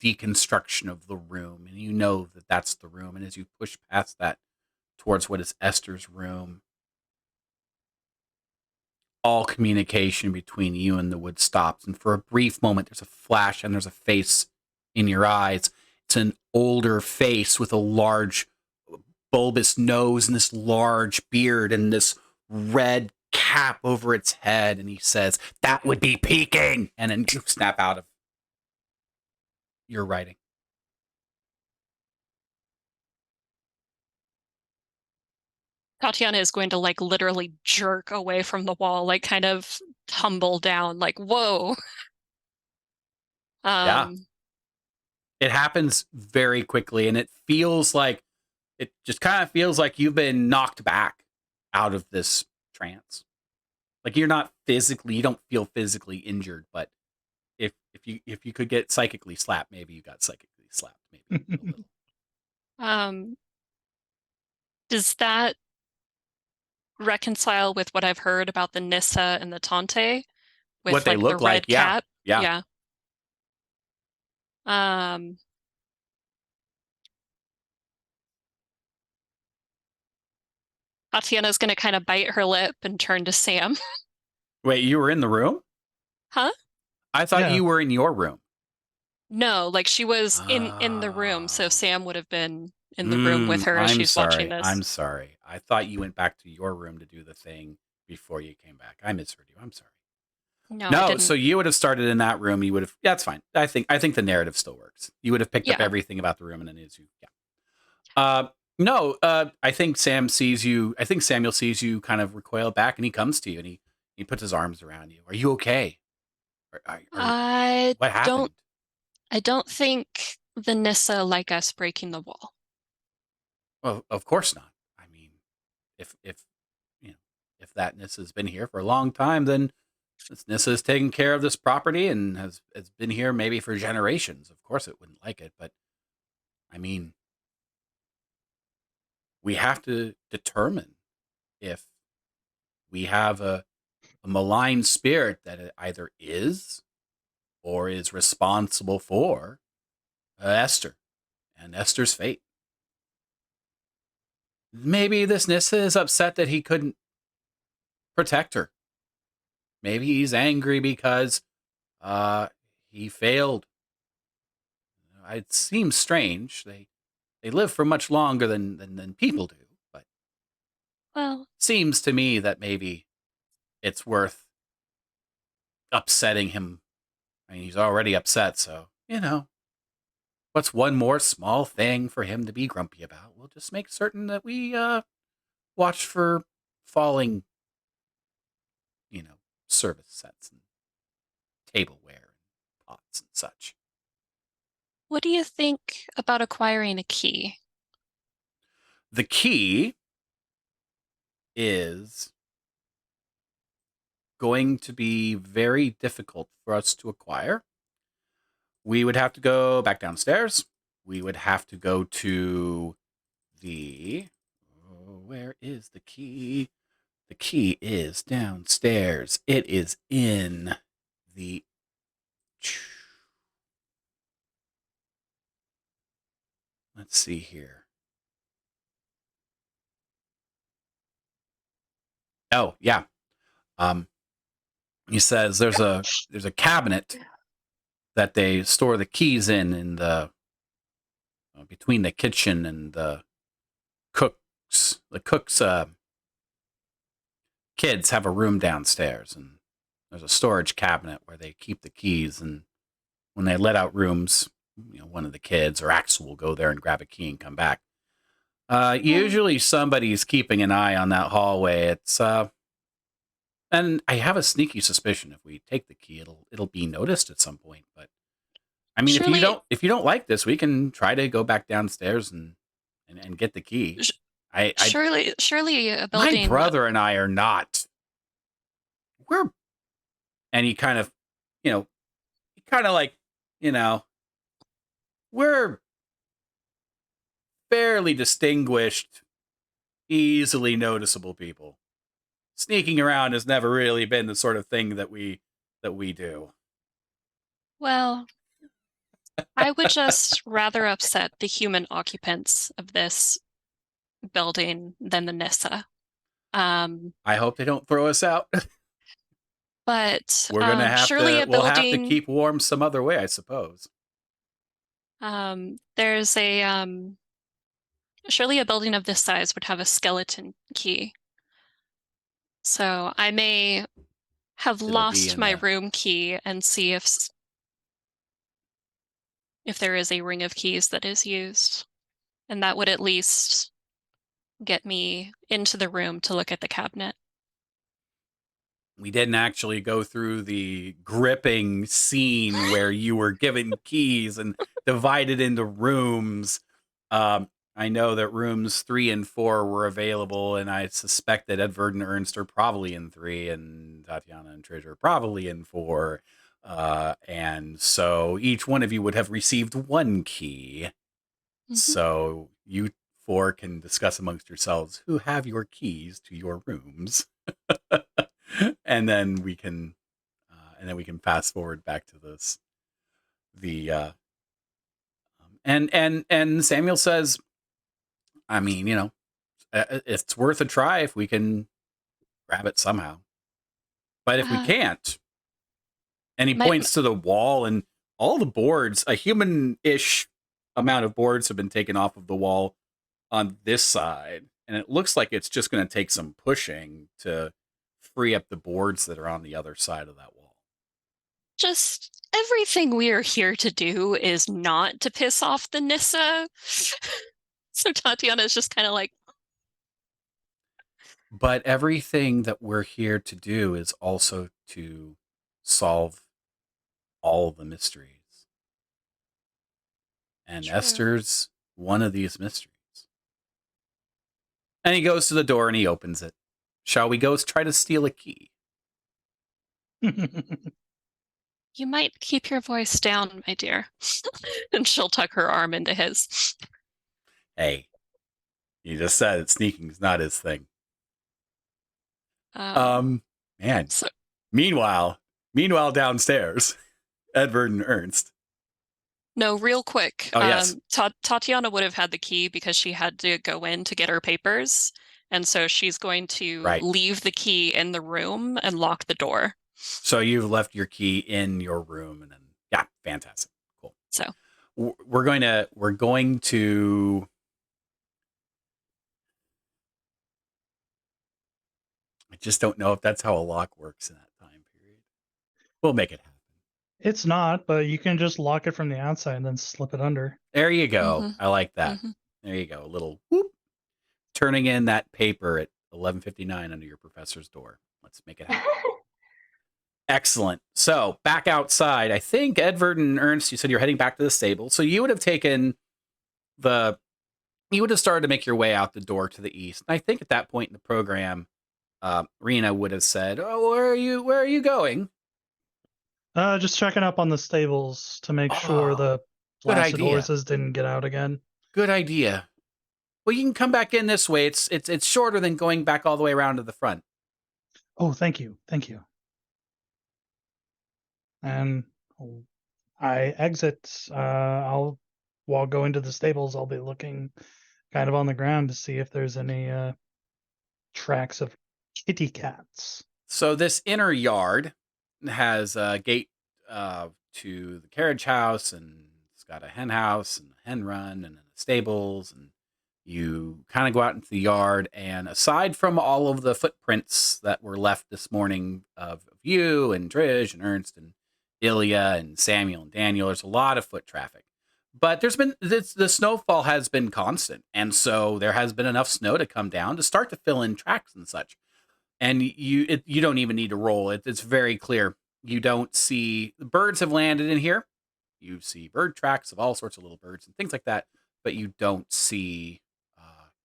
deconstruction of the room, and you know that that's the room. And as you push past that towards what is Esther's room, all communication between you and the wood stops, and for a brief moment there's a flash and there's a face in your eyes. It's an older face with a large bulbous nose and this large beard and this red cap over its head, and he says, "That would be peeking," and then you snap out of your writing. Tatiana is going to like literally jerk away from the wall, like kind of tumble down, like, whoa. Yeah. It happens very quickly, and it just kind of feels like you've been knocked back out of this trance. Like you don't feel physically injured, but if you could get psychically slapped, maybe you got psychically slapped, maybe a little. Does that reconcile with what I've heard about the Nissa and the Tante with What they like the look like, red cap? yeah. Tatiana's going to kind of bite her lip and turn to Sam. Wait, you were in the room? Huh? I thought Yeah. you were in your room. No, like she was in the room, so Oh. Sam would have been in the room with her as she's watching this. I'm sorry. I thought you went back to your room to do the thing before you came back. I misheard you. I'm sorry. No, I didn't. So you would have started in that room. You would have. Yeah, that's fine. I think the narrative still works. You would have picked up Yeah. everything about the room, and then as you. Yeah. No. I think Samuel sees you kind of recoil back, and he comes to you, and he puts his arms around you. Are you okay? What happened? I don't think the Nissa like us breaking the wall. Well, of course not. I mean, if if that Nissa has been here for a long time, then this Nissa has taken care of this property and has been here maybe for generations. Of course, it wouldn't like it, but I mean, we have to determine if we have a malign spirit that it either is or is responsible for Esther and Esther's fate. Maybe this Nissa is upset that he couldn't protect her. Maybe he's angry because he failed. It seems strange. They live for much longer than people do, but Well, seems to me that maybe it's worth upsetting him. I mean, he's already upset, so what's one more small thing for him to be grumpy about? We'll just make certain that we watch for falling, service sets and tableware and pots and such. What do you think about acquiring a key? The key is going to be very difficult for us to acquire. We would have to go back downstairs. We would have to go to where is the key? The key is downstairs. It is in the... Let's see here. Oh, yeah. He says there's a cabinet that they store the keys in the between the kitchen and the cooks. The cooks kids have a room downstairs, and there's a storage cabinet where they keep the keys, and when they let out rooms, one of the kids or Axel will go there and grab a key and come back. Usually somebody's keeping an eye on that hallway. It's and I have a sneaky suspicion if we take the key, it'll be noticed at some point. But I mean, Surely- if you don't like this, we can try to go back downstairs and get the key. Surely a building. My brother and I are not. And he kind of, we're fairly distinguished, easily noticeable people. Sneaking around has never really been the sort of thing that we do. Well, I would just rather upset the human occupants of this building than the Nissa. I hope they don't throw us out. But We're gonna have surely to. a We'll have to building. keep warm some other way, I suppose. There's a surely a building of this size would have a skeleton key. So I may have It'll be lost in my the- room key and see if there is a ring of keys that is used. And that would at least get me into the room to look at the cabinet. We didn't actually go through the gripping scene where you were given keys and divided into rooms. I know that rooms 3 and 4 were available, and I suspect that Edward and Ernst are probably in 3, and Tatiana and Trish are probably in 4. And so each one of you would have received 1 key. Mhm. So you 4 can discuss amongst yourselves who have your keys to your rooms. And then we can fast forward back to this. And Samuel says, I mean, it's worth a try if we can grab it somehow. But if we can't, and he points to the wall, and all the boards, a human-ish amount of boards have been taken off of the wall on this side, and it looks like it's just going to take some pushing to free up the boards that are on the other side of that wall. Just everything we are here to do is not to piss off the Nissa. So Tatiana is just kind of like, but everything that we're here to do is also to solve all the mysteries. And True. Esther's one of these mysteries. And he goes to the door and he opens it. Shall we go try to steal a key? you might keep your voice down, my dear. And she'll tuck her arm into his. Hey, you just said that sneaking is not his thing. Man. So, Meanwhile downstairs, Edward and Ernst. no, real quick. Oh, yes. Tatiana would have had the key because she had to go in to get her papers. And so she's going to leave the key in the room and lock the door. So you've left your key in your room, and then yeah, fantastic, cool. So we're going to. I just don't know if that's how a lock works in that time period. We'll make it happen. It's not, but you can just lock it from the outside and then slip it under. There you go. Mhm. I like that. Mhm. There you go. A little whoop. Turning in that paper at 11:59 under your professor's door. Let's make it happen. Excellent. So back outside, I think Edvard and Ernst, you said you're heading back to the stable. So you would have you would have started to make your way out the door to the east. And I think at that point in the program, Rena would have said, "Oh, where are you going?" Just checking up on the stables to make sure Oh, the good blasted idea. horses didn't get out again. Good idea. Well, you can come back in this way. It's shorter than going back all the way around to the front. Oh, thank you. And I exit. While going to the stables, I'll be looking kind of on the ground to see if there's any tracks of kitty cats. So this inner yard has a gate to the carriage house, and it's got a hen house and a hen run and stables, and you kind of go out into the yard, and aside from all of the footprints that were left this morning of you and Drish and Ernst and Ilya and Samuel and Daniel, there's a lot of foot traffic. But the snowfall has been constant, and so there has been enough snow to come down to start to fill in tracks and such. And you don't even need to roll it. It's very clear. You don't see the birds have landed in here. You see bird tracks of all sorts of little birds and things like that, but you don't see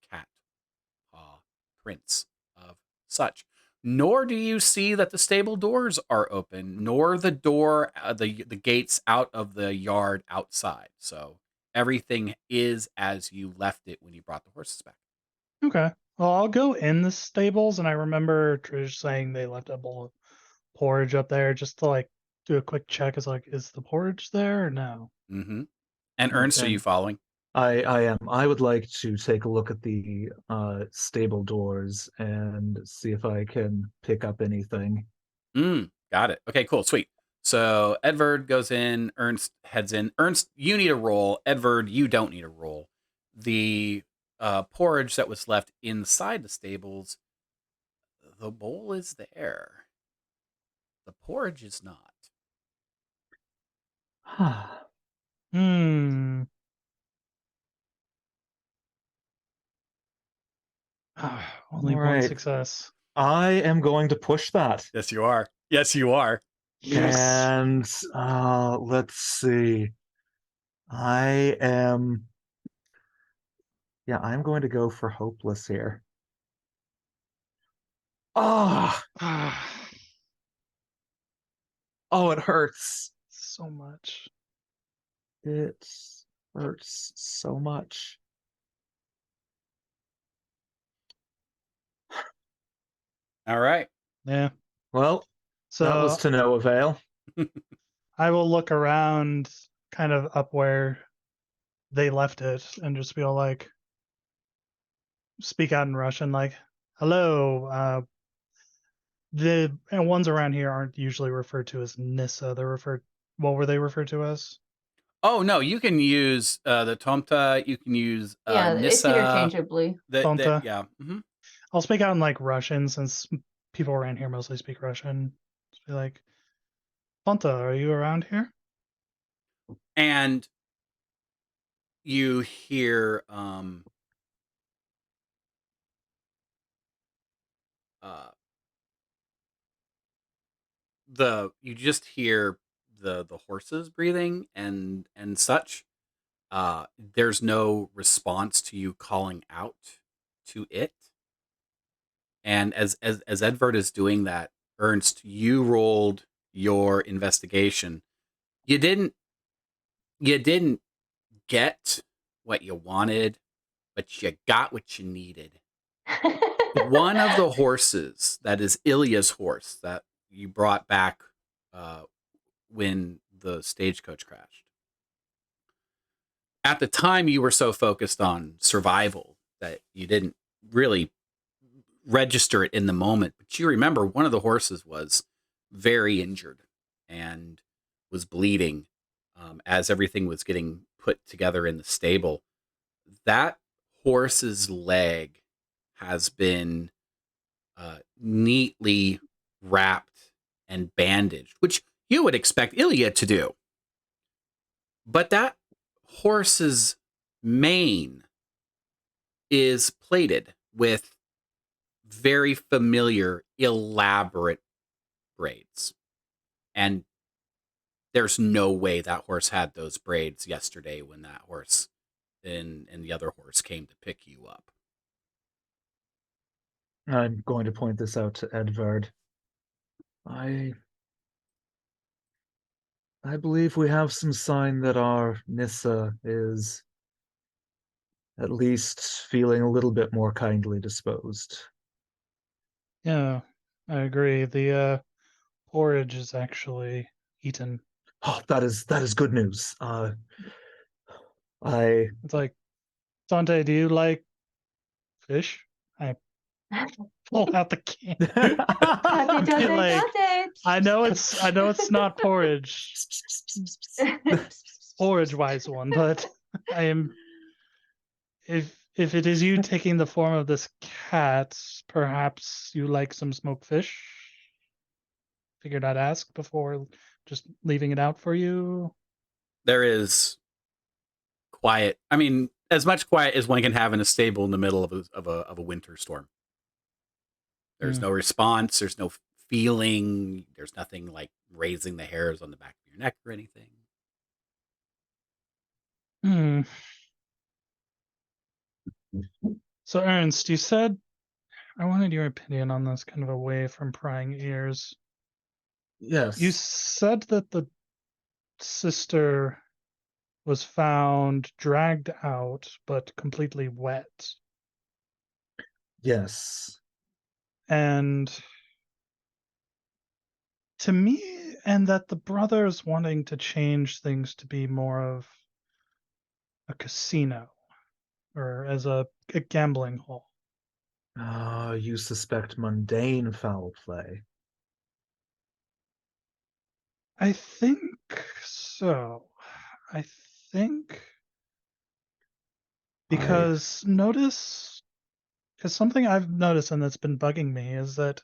cat paw prints of such. Nor do you see that the stable doors are open, nor the door, the gates out of the yard outside. So everything is as you left it when you brought the horses back. Okay. Well, I'll go in the stables, and I remember Trish saying they left a bowl of porridge up there just to like do a quick check. Is the porridge there or no? Mm-hmm. And Ernst, are you following? I am. I would like to take a look at the stable doors and see if I can pick up anything. Got it. Okay, cool, sweet. So Edvard goes in, Ernst heads in. Ernst, you need a roll. Edvard, you don't need a roll. The porridge that was left inside the stables, the bowl is there. The porridge is not. Only one Right. success. I am going to push that. Yes, you are. Yes, you are. Yes. And let's see. I'm going to go for hopeless here. Oh, it hurts. So much. It hurts so much. All right. Yeah. Well, So that was to no avail. I will look around kind of up where they left it and just be all like, speak out in Russian, like, hello. The ones around here aren't usually referred to as Nissa. What were they referred to as? Oh no, you can use the Tomta. You can use Yeah, it's Nissa. interchangeably. Tomta. Yeah. Mm-hmm. I'll speak out in like Russian since people around here mostly speak Russian. Just be like, Ponta, are you around here? And you hear you just hear the horses breathing and such. There's no response to you calling out to it. And as Edvard is doing that, Ernst, you rolled your investigation. You didn't get what you wanted, but you got what you needed. One of the horses, that is Ilya's horse that you brought back when the stagecoach crashed. At the time, you were so focused on survival that you didn't really register it in the moment. But you remember one of the horses was very injured and was bleeding as everything was getting put together in the stable. That horse's leg has been neatly wrapped and bandaged, which you would expect Ilya to do. But that horse's mane is plated with very familiar, elaborate braids. And there's no way that horse had those braids yesterday when that horse and the other horse came to pick you up. I'm going to point this out to Edvard. I believe we have some sign that our Nissa is at least feeling a little bit more kindly disposed. Yeah, I agree. The porridge is actually eaten. Oh, that is good news. I It's like, Dante, do you like fish? I pull out the can. Dante, Be Dante, like, Dante. I know it's not porridge, porridge-wise one, but I am. If it is you taking the form of this cat, perhaps you like some smoked fish. Figured I'd ask before just leaving it out for you. There is quiet. I mean, as much quiet as one can have in a stable in the middle of a winter storm. There's no response. There's no feeling. There's nothing like raising the hairs on the back of your neck or anything. Hmm. So Ernst, you said I wanted your opinion on this, kind of away from prying ears. yes. You said that the sister was found dragged out, but completely wet. Yes. And to me, and that the brothers wanting to change things to be more of a casino or as a gambling hall. You suspect mundane foul play. I think so. I think because something I've noticed and that's been bugging me is that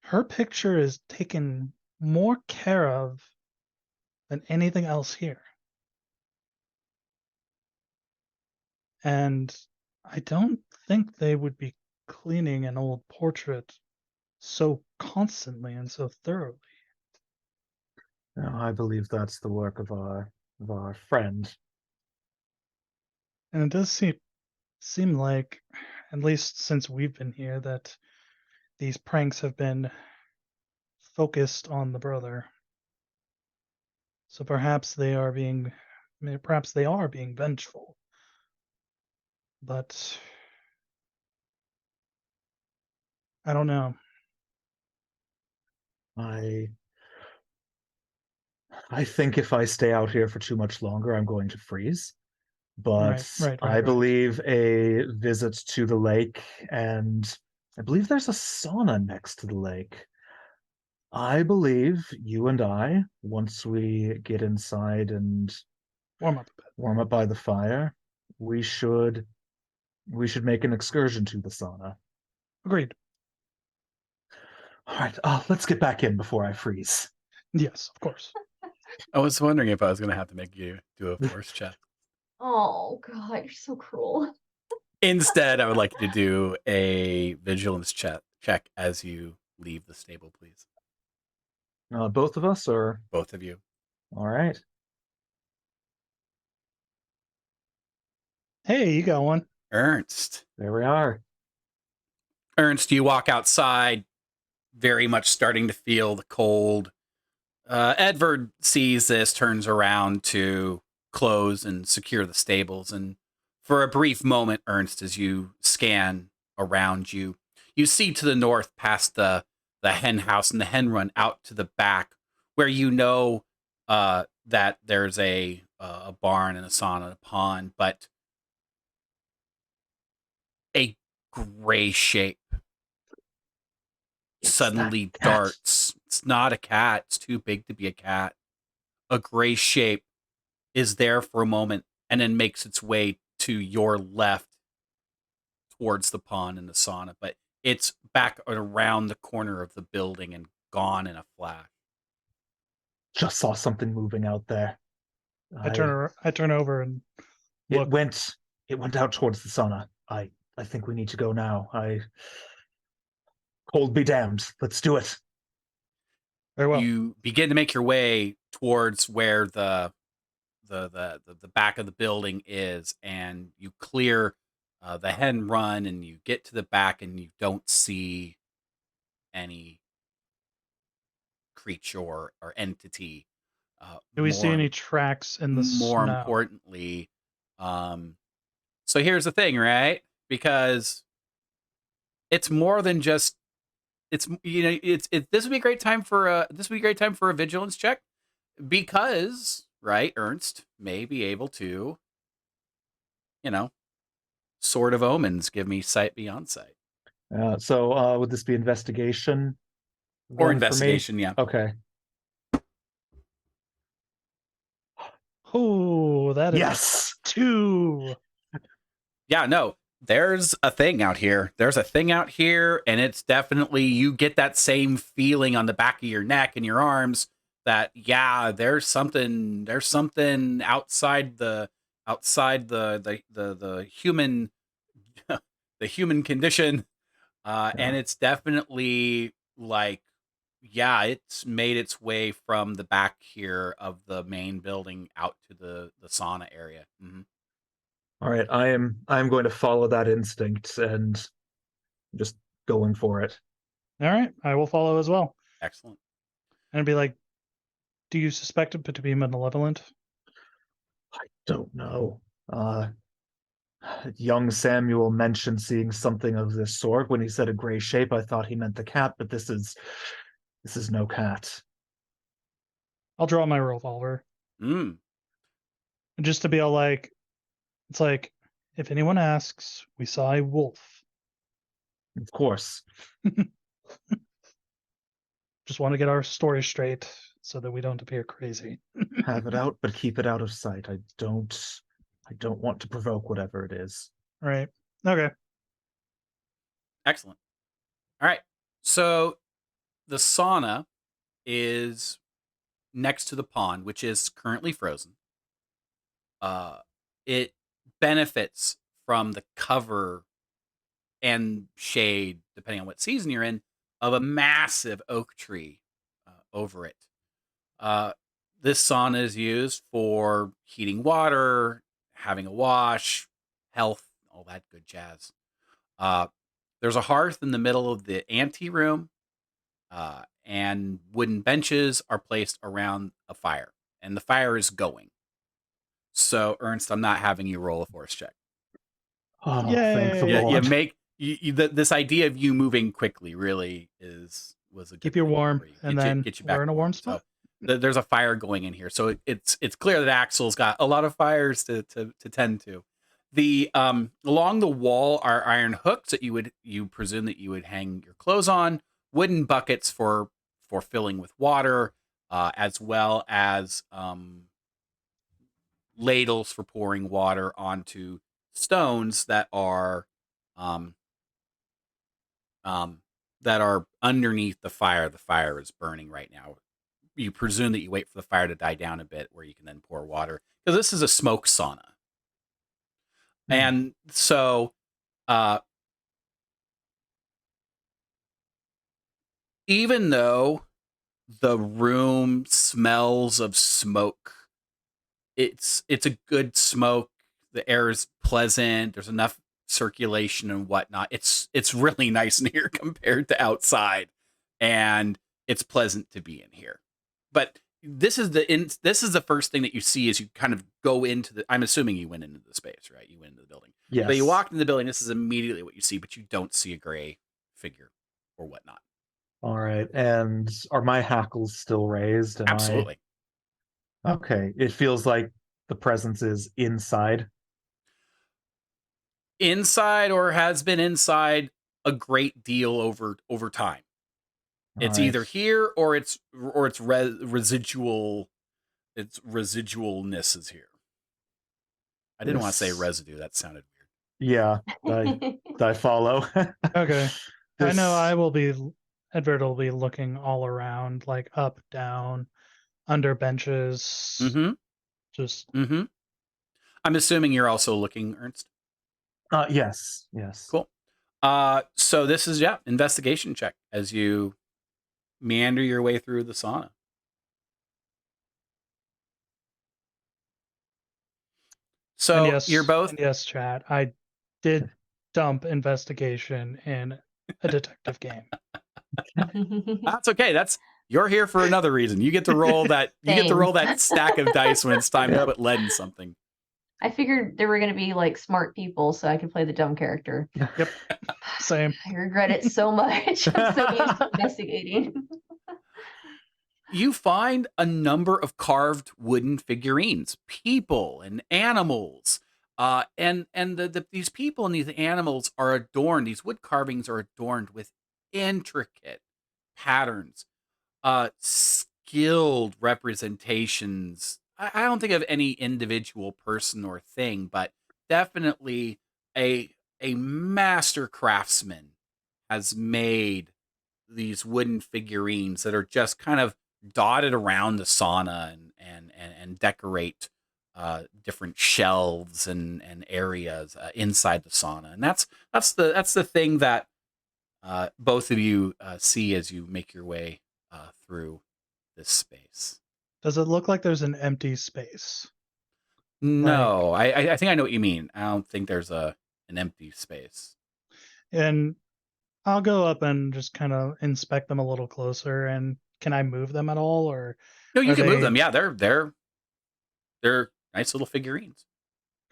her picture is taken more care of than anything else here. And I don't think they would be cleaning an old portrait so constantly and so thoroughly. No, I believe that's the work of our friend. And it does seem like, at least since we've been here, that these pranks have been focused on the brother. So perhaps they are being vengeful. But I don't know. I think if I stay out here for too much longer, I'm going to freeze. But I Right. believe a visit to the lake, and I believe there's a sauna next to the lake. I believe you and I, once we get inside and Warm up a bit. warm up by the fire, we should make an excursion to the sauna. Agreed. All right, let's get back in before I freeze. Yes, of course. I was wondering if I was going to have to make you do a force check. Oh God, you're so cruel. Instead, I would like you to do a vigilance check as you leave the stable, please. Both of us, or Both of you. all right? Hey, you got one. Ernst. There we are. Ernst, you walk outside, very much starting to feel the cold. Edvard sees this, turns around to close and secure the stables. And for a brief moment, Ernst, as you scan around you, you see to the north past the hen house and the hen run out to the back where you know that there's a barn and a sauna and a pond, but a gray shape suddenly darts. It's not a cat. It's too big to be a cat. A gray shape is there for a moment and then makes its way to your left towards the pond and the sauna, but it's back around the corner of the building and gone in a flash. just saw something moving out there. I turn over and It look. went out towards the sauna. I think we need to go now. Cold be damned. Let's do it. Very well. You begin to make your way towards where the back of the building is, and you clear the hen run, and you get to the back, and you don't see any creature or entity. Do we see more- any tracks in the more snow? importantly, so here's the thing, right? Because it's more than just it's this would be a great time for a vigilance check, because right, Ernst may be able to, sort of omens give me sight beyond sight. So would this be investigation? Or then for me? investigation, yeah. Okay. Oh, that is Yes. 2. Yeah, no, there's a thing out here. And it's definitely, you get that same feeling on the back of your neck and your arms that, yeah, there's something outside the human the human condition. And it's definitely like, yeah, it's made its way from the back here of the main building out to the sauna area. Mm-hmm. All right. I'm going to follow that instinct and just going for it. All right, I will follow as well. Excellent. And be like, do you suspect it to be malevolent? I don't know. Young Samuel mentioned seeing something of this sort. When he said a gray shape, I thought he meant the cat, but this is no cat. I'll draw my revolver. Mm. Just to be all like, it's like, if anyone asks, we saw a wolf. Of course. Just want to get our story straight so that we don't appear crazy. Have it out, but keep it out of sight. I don't want to provoke whatever it is. Right. Okay. Excellent. All right. So the sauna is next to the pond, which is currently frozen. It benefits from the cover and shade, depending on what season you're in, of a massive oak tree over it. This sauna is used for heating water, having a wash, health, all that good jazz. There's a hearth in the middle of the ante room, and wooden benches are placed around a fire, and the fire is going. So, Ernst, I'm not having you roll a force check. Oh, thank the Yay. Lord. This idea of you moving quickly really was a good Keep you thing warm, for you. and Get then you back we're in a warm spot. So there's a fire going in here, so it's clear that Axel's got a lot of fires to tend to. The along the wall are iron hooks that you presume that you would hang your clothes on, wooden buckets for filling with water, as well as ladles for pouring water onto stones that are underneath the fire. The fire is burning right now. You presume that you wait for the fire to die down a bit, where you can then pour water, because this is a smoke sauna. And so even though the room smells of smoke, it's a good smoke. The air is pleasant. There's enough circulation and whatnot. It's really nice in here compared to outside, and it's pleasant to be in here. But this is the first thing that you see as you kind of go into the. I'm assuming you went into the space, right? You went into the building. Yes. So you walked into the building. This is immediately what you see, but you don't see a gray figure or whatnot. All right. And are my hackles still raised? Absolutely. Okay. It feels like the presence is inside. Inside, or has been inside a great deal over time. It's either here or it's residual. Its residualness is here. I didn't want to say residue. That sounded weird. Yeah, I follow. Okay. I know Edward will be looking all around, like up, down, under benches. Mm-hmm. Just Mm-hmm. I'm assuming you're also looking, Ernst. Yes. Cool. So this is investigation check as you meander your way through the sauna. So you're both. and yes, chat. I did dump investigation in a detective game. That's okay. You're here for another reason. You get to roll that. You get to Same. roll that stack of dice when it's time to Yep. put lead in something. I figured there were going to be like smart people, so I could play the dumb character. Yep. Same. I regret it so much. I'm so used to investigating. You find a number of carved wooden figurines, people and animals. And these people and these animals are adorned. These wood carvings are adorned with intricate patterns, skilled representations. I don't think of any individual person or thing, but definitely a master craftsman has made these wooden figurines that are just kind of dotted around the sauna and decorate different shelves and areas inside the sauna. And that's the thing that both of you see as you make your way through this space. Does it look like there's an empty space? No, I think I know what you mean. I don't think there's an empty space. And I'll go up and just kind of inspect them a little closer. And can I move them at all, or No, you are can move they- them. Yeah, they're nice little figurines.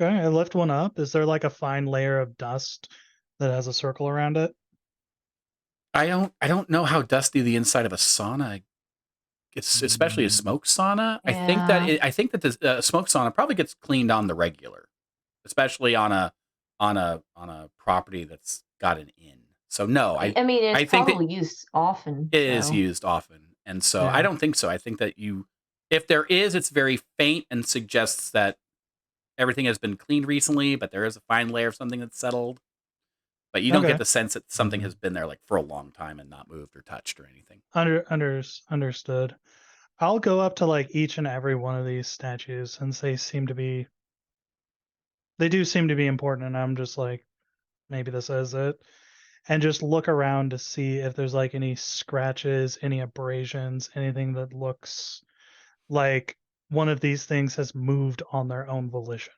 Okay, I lift one up. Is there like a fine layer of dust that has a circle around it? I don't know how dusty the inside of a sauna gets, especially a smoke sauna. Yeah. I think that the smoke sauna probably gets cleaned on the regular, especially on a property that's got an inn. So no, I mean, it's I think that probably used often. it is so. used often, and so Yeah. I don't think so. I think that if there is, it's very faint and suggests that everything has been cleaned recently, but there is a fine layer of something that's settled. But you don't Okay. get the sense that something has been there like for a long time and not moved or touched or anything. Understood. I'll go up to like each and every one of these statues since they do seem to be important, and I'm just like, maybe this is it. And just look around to see if there's like any scratches, any abrasions, anything that looks like one of these things has moved on their own volition.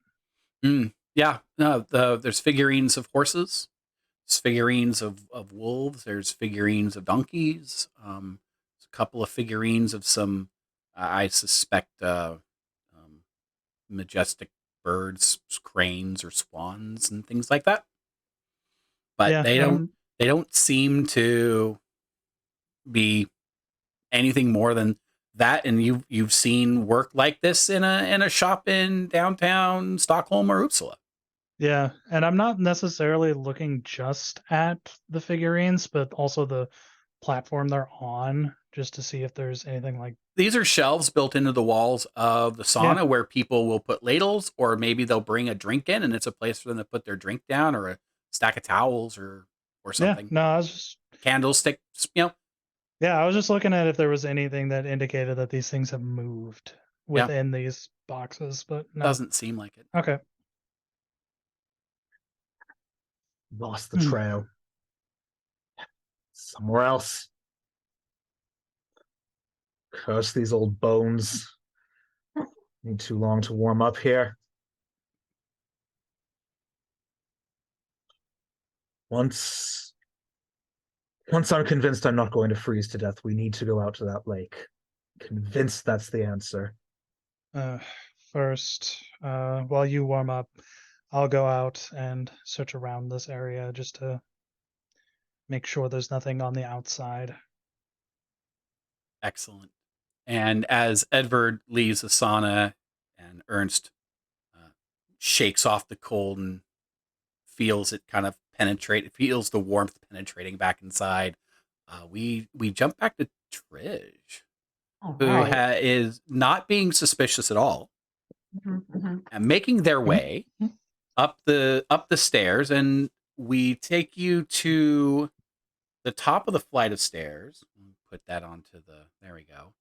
Yeah, no, there's figurines of horses, there's figurines of wolves, there's figurines of donkeys, there's a couple of figurines of some, I suspect, majestic birds, cranes or swans and things like that. But Yeah, they don't seem to be anything more than that. And you've seen work like this in a shop in downtown Stockholm or Uppsala. Yeah, and I'm not necessarily looking just at the figurines, but also the platform they're on, just to see if there's anything like. These are shelves built into the walls of the sauna where people will put ladles, or maybe they'll bring a drink in, and it's a place for them to put their drink down, or a stack of towels, or something. Yeah, no, I was just candlestick, Yeah, I was just looking at if there was anything that indicated that these things have moved within these boxes, but no. Doesn't seem like it. Okay. Lost the trail. Somewhere else. Curse these old bones. Need too long to warm up here. Once I'm convinced I'm not going to freeze to death, we need to go out to that lake. Convinced that's the answer. First, while you warm up, I'll go out and search around this area just to make sure there's nothing on the outside. Excellent. And as Edvard leaves the sauna and Ernst shakes off the cold and feels it kind of penetrate, feels the warmth penetrating back inside, we jump back to Trish, who is not being suspicious at all, and making their way up the stairs, and we take you to the top of the flight of stairs. Put that onto there we go.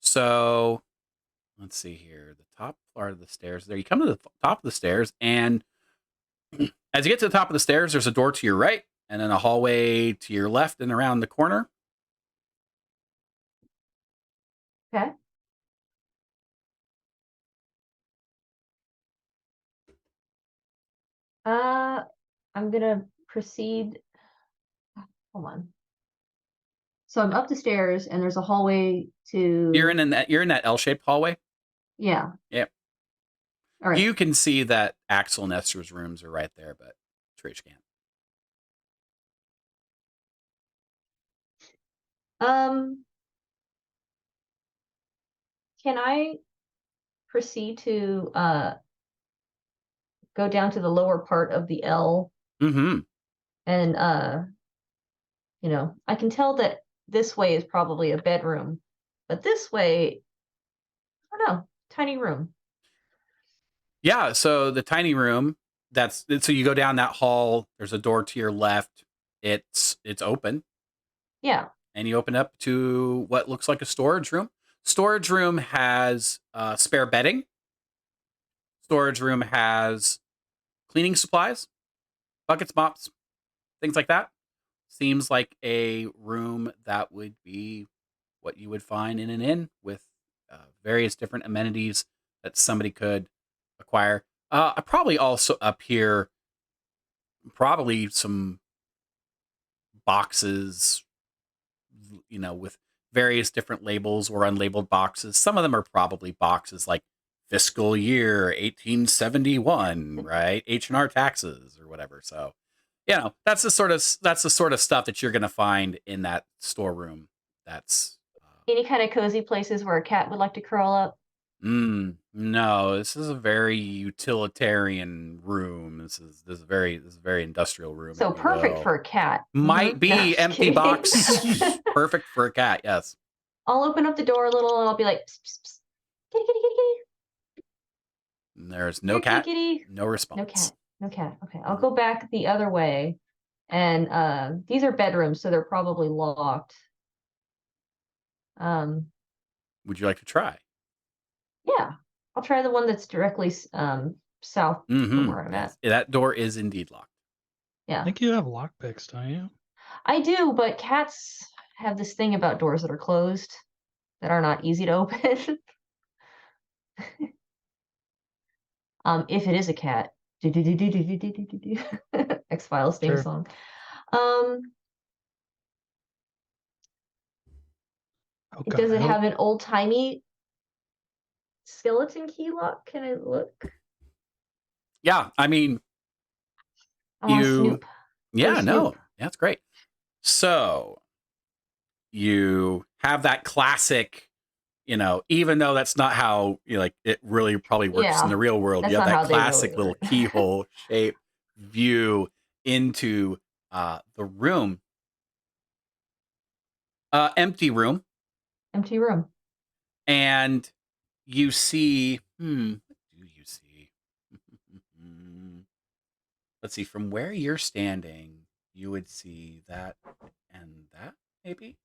So let's see here. The top part of the stairs. There, you come to the top of the stairs, and as you get to the top of the stairs, there's a door to your right, and then a hallway to your left and around the corner. Okay. I'm gonna proceed. Hold on. So I'm up the stairs, and there's a hallway to. You're in that L-shaped hallway. Yeah. Yep. All right. You can see that Axel and Esther's rooms are right there, but Trish can't. Can I proceed to go down to the lower part of the L? Mm-hmm. And I can tell that this way is probably a bedroom, but this way, I don't know, tiny room. Yeah, so the tiny room, so you go down that hall, there's a door to your left. It's open. Yeah. And you open up to what looks like a storage room. Storage room has spare bedding. Storage room has cleaning supplies, buckets, mops, things like that. Seems like a room that would be what you would find in an inn with various different amenities that somebody could acquire. Probably also up here, probably some boxes, with various different labels or unlabeled boxes. Some of them are probably boxes like fiscal year 1871, right? H&R taxes or whatever. So, that's the sort of stuff that you're going to find in that storeroom. That's any kind of cozy places where a cat would like to curl up. No, this is a very utilitarian room. This is a very industrial room. So perfect for a cat. Might be No, empty kidding. box. Perfect for a cat. Yes. I'll open up the door a little and I'll be like, psst, psst, psst. Kitty, kitty, kitty, kitty. And there's no cat. Kitty. No response. No cat. Okay, I'll go back the other way, and these are bedrooms, so they're probably locked. Would you like to try? Yeah, I'll try the one that's directly south from where I'm at. That door is indeed locked. Yeah. I think you have lockpicks, don't you? I do, but cats have this thing about doors that are closed that are not easy to open. If it is a cat. X-Files theme song. Does it have an old-timey skeleton key lock? Can I look? Yeah, I mean, Snoop. Yeah, no, that's great. So you have that classic, even though that's not how it really probably works in the real world. You have that classic little keyhole shape view into the room. Empty room. Empty room. And you see, what do you see? Let's see, from where you're standing, you would see that and that, maybe?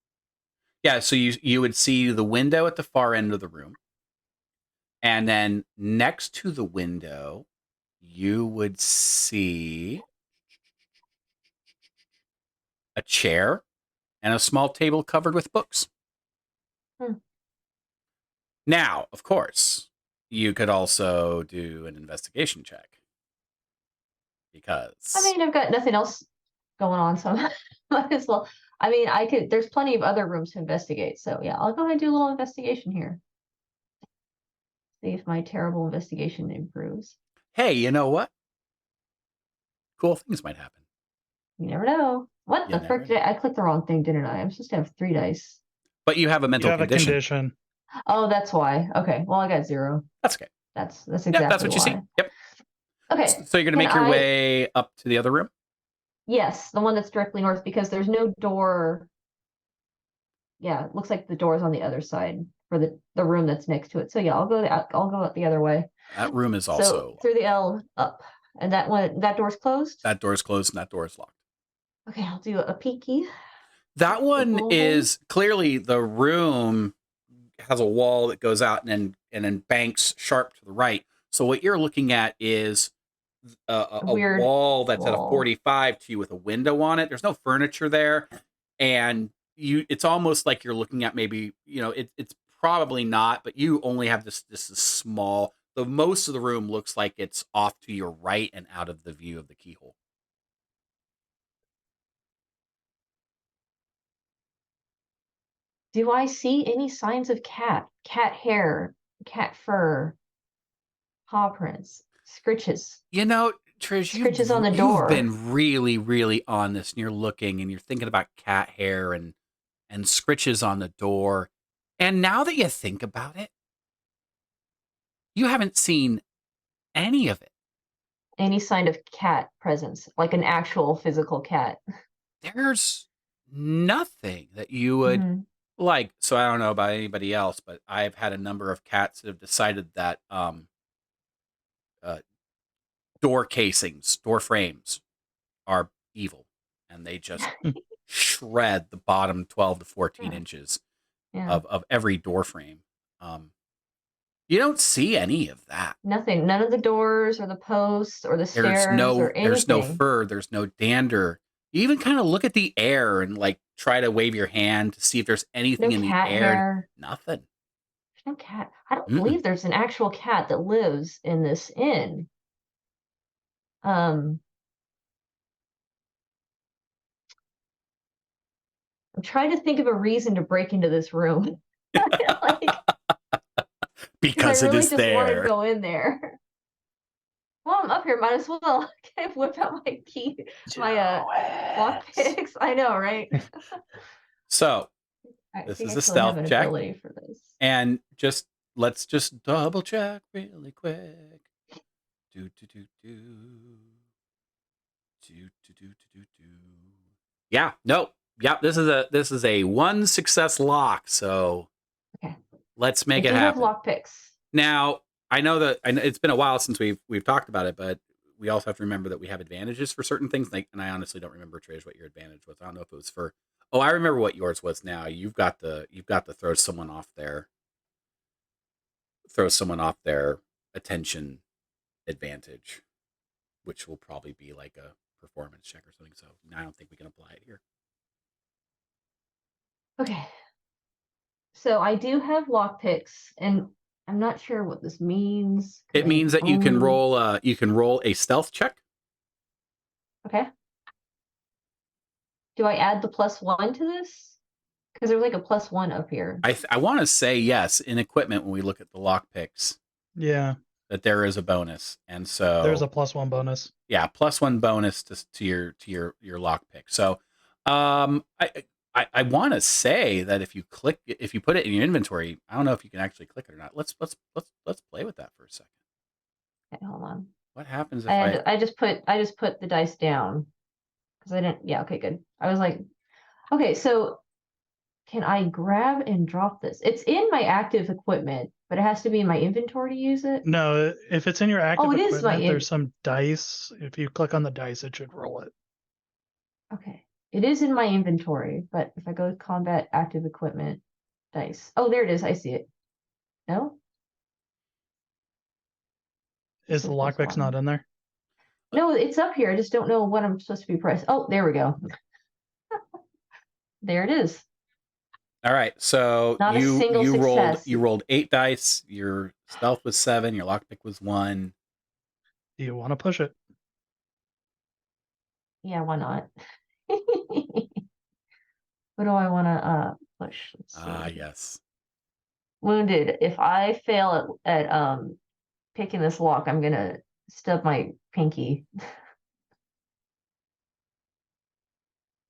Yeah, so you would see the window at the far end of the room. And then next to the window, you would see a chair and a small table covered with books. Now, of course, you could also do an investigation check. Because I've got nothing else going on, so might as well. There's plenty of other rooms to investigate. So yeah, I'll go ahead and do a little investigation here. See if my terrible investigation improves. Hey, you know what? Cool things might happen. You never know. What the frick? I clicked the wrong thing, didn't I? I'm supposed to have 3 dice. But you have a mental condition. A condition. Oh, that's why. Okay. Well, I got 0. That's okay. That's exactly that's what you see. Yep. Okay. So you're going to make your way up to the other room? Yes, the one that's directly north, because there's no door. Yeah, it looks like the door is on the other side for the room that's next to it. So yeah, I'll go out the other way. That room is also through the L up, and that door's closed. That door's closed, and that door is locked. Okay, I'll do a peeky. That one is clearly the room. has a wall that goes out and then banks sharp to the right. So what you're looking at is a Weird wall that's at a wall. 45 to you with a window on it. There's no furniture there, and it's almost like you're looking at maybe, it's probably not, but you only have this small. The most of the room looks like it's off to your right and out of the view of the keyhole. Do I see any signs of cat hair, cat fur, paw prints, scritches? Trish, Scritches on the you've door. been really, really on this, and you're looking and you're thinking about cat hair and scritches on the door. And now that you think about it, you haven't seen any of it. Any sign of cat presence, like an actual physical cat. There's nothing that you would Mhm. like. So I don't know about anybody else, but I've had a number of cats that have decided that door casings, door frames are evil, and they just shred the bottom 12 to 14 Yeah. inches Yeah. of every door frame. You don't see any of that. Nothing. None of the doors or the posts or the stairs or anything. There's no fur, there's no dander. You even kind of look at the air and like try to wave your hand to see if there's anything No in the cat air. hair. Nothing. There's no cat. I don't believe there's an actual cat that lives in this inn. I'm trying to think of a reason to break into this room. Like, because I it really is just want to there. go in there. Well, I'm up here. Might as well kind of whip out my key, my lock picks. I know, right? So I this think is I a still have stealth an check. ability for this. And let's just double check really quick. Do do do do. Do do do do do. Yeah, no. Yeah, this is a one success lock, so Okay. let's make I it do have happen. lock picks. Now, I know it's been a while since we've talked about it, but we also have to remember that we have advantages for certain things. And I honestly don't remember, Trish, what your advantage was. I don't know if it was for. Oh, I remember what yours was. Now you've got to throw someone off their attention advantage, which will probably be like a performance check or something. So I don't think we can apply it here. Okay. So I do have lock picks, and I'm not sure what this means. It means that you can roll a stealth check. Okay. Do I add the +1 to this? Because there's like a +1 up here. I want to say yes in equipment when we look at the lock picks. Yeah, That there is a bonus, and so there's a +1 bonus. Yeah, +1 bonus to your lock pick. So, I want to say that if you put it in your inventory, I don't know if you can actually click it or not. Let's play with that for a second. Okay, hold on. What happens if And I just put the dice down because I didn't. Yeah. Okay. Good. I was like, okay. So can I grab and drop this? It's in my active equipment, but it has to be in my inventory to use it. No, if it's in your active it is equipment, there's some dice. If you click on the dice, it should roll it. Okay. It is in my inventory, but if I go to combat active equipment, dice. Oh, there it is. I see it. No? Is the lockpick's not in there? No, it's up here. I just don't know what I'm supposed to be pressed. Oh, there we go. There it is. All right, so Not a single success. You rolled 8 dice. Your stealth was 7. Your lockpick was 1. Do you want to push it? Yeah, why not? What do I want to push? Yes. Wounded. If I fail at picking this lock, I'm gonna stub my pinky.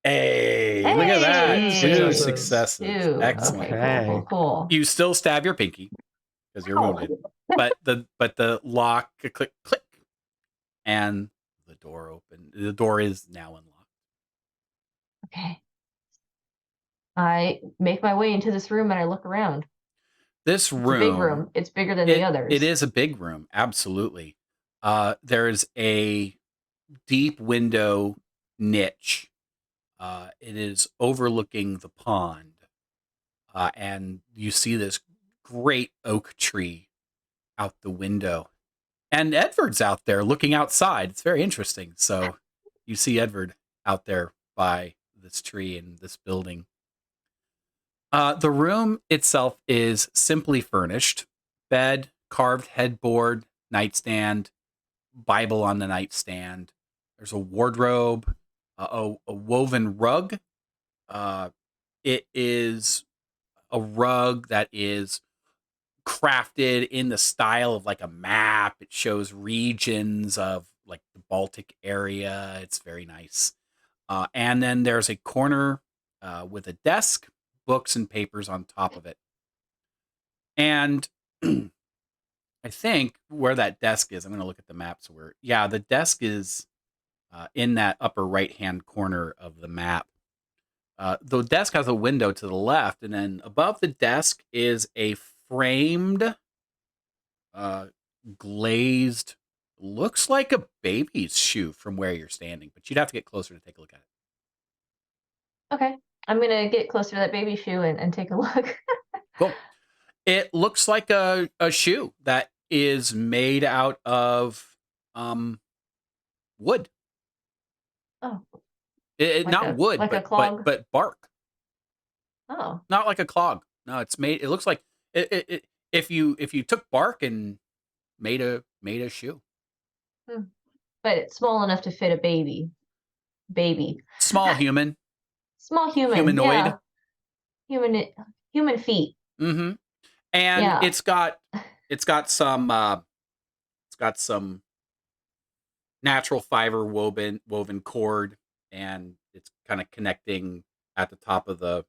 Hey, look at that. Hey! 2 Successes. successes. Ew. Excellent. Okay, cool. You still stab your pinky because you're wounded, but the lock click, and the door opened. The door is now unlocked. Okay. I make my way into this room and I look around. This room, it's a big room. It's bigger than the others. It is a big room, absolutely. There is a deep window niche. It is overlooking the pond, and you see this great oak tree out the window. And Edward's out there looking outside. It's very interesting. So you see Edward out there by this tree in this building. The room itself is simply furnished. Bed, carved headboard, nightstand, Bible on the nightstand. There's a wardrobe, a woven rug. It is a rug that is crafted in the style of like a map. It shows regions of like the Baltic area. It's very nice. And then there's a corner with a desk, books and papers on top of it. And I think where that desk is, I'm going to look at the maps where, yeah, the desk is in that upper right-hand corner of the map. The desk has a window to the left, and then above the desk is a framed, glazed, looks like a baby's shoe from where you're standing, but you'd have to get closer to take a look at it. Okay. I'm gonna get closer to that baby shoe and take a look. Cool. It looks like a shoe that is made out of wood. Oh, Not wood, like a clog? but bark. oh, Not like a clog. No, it's made. It looks like if you took bark and made a shoe. but it's small enough to fit a baby. Baby. Small human. Small human. Humanoid. Yeah. Human feet. Mm-hmm. And Yeah. it's got some natural fiber woven cord, and it's kind of connecting at the top of the,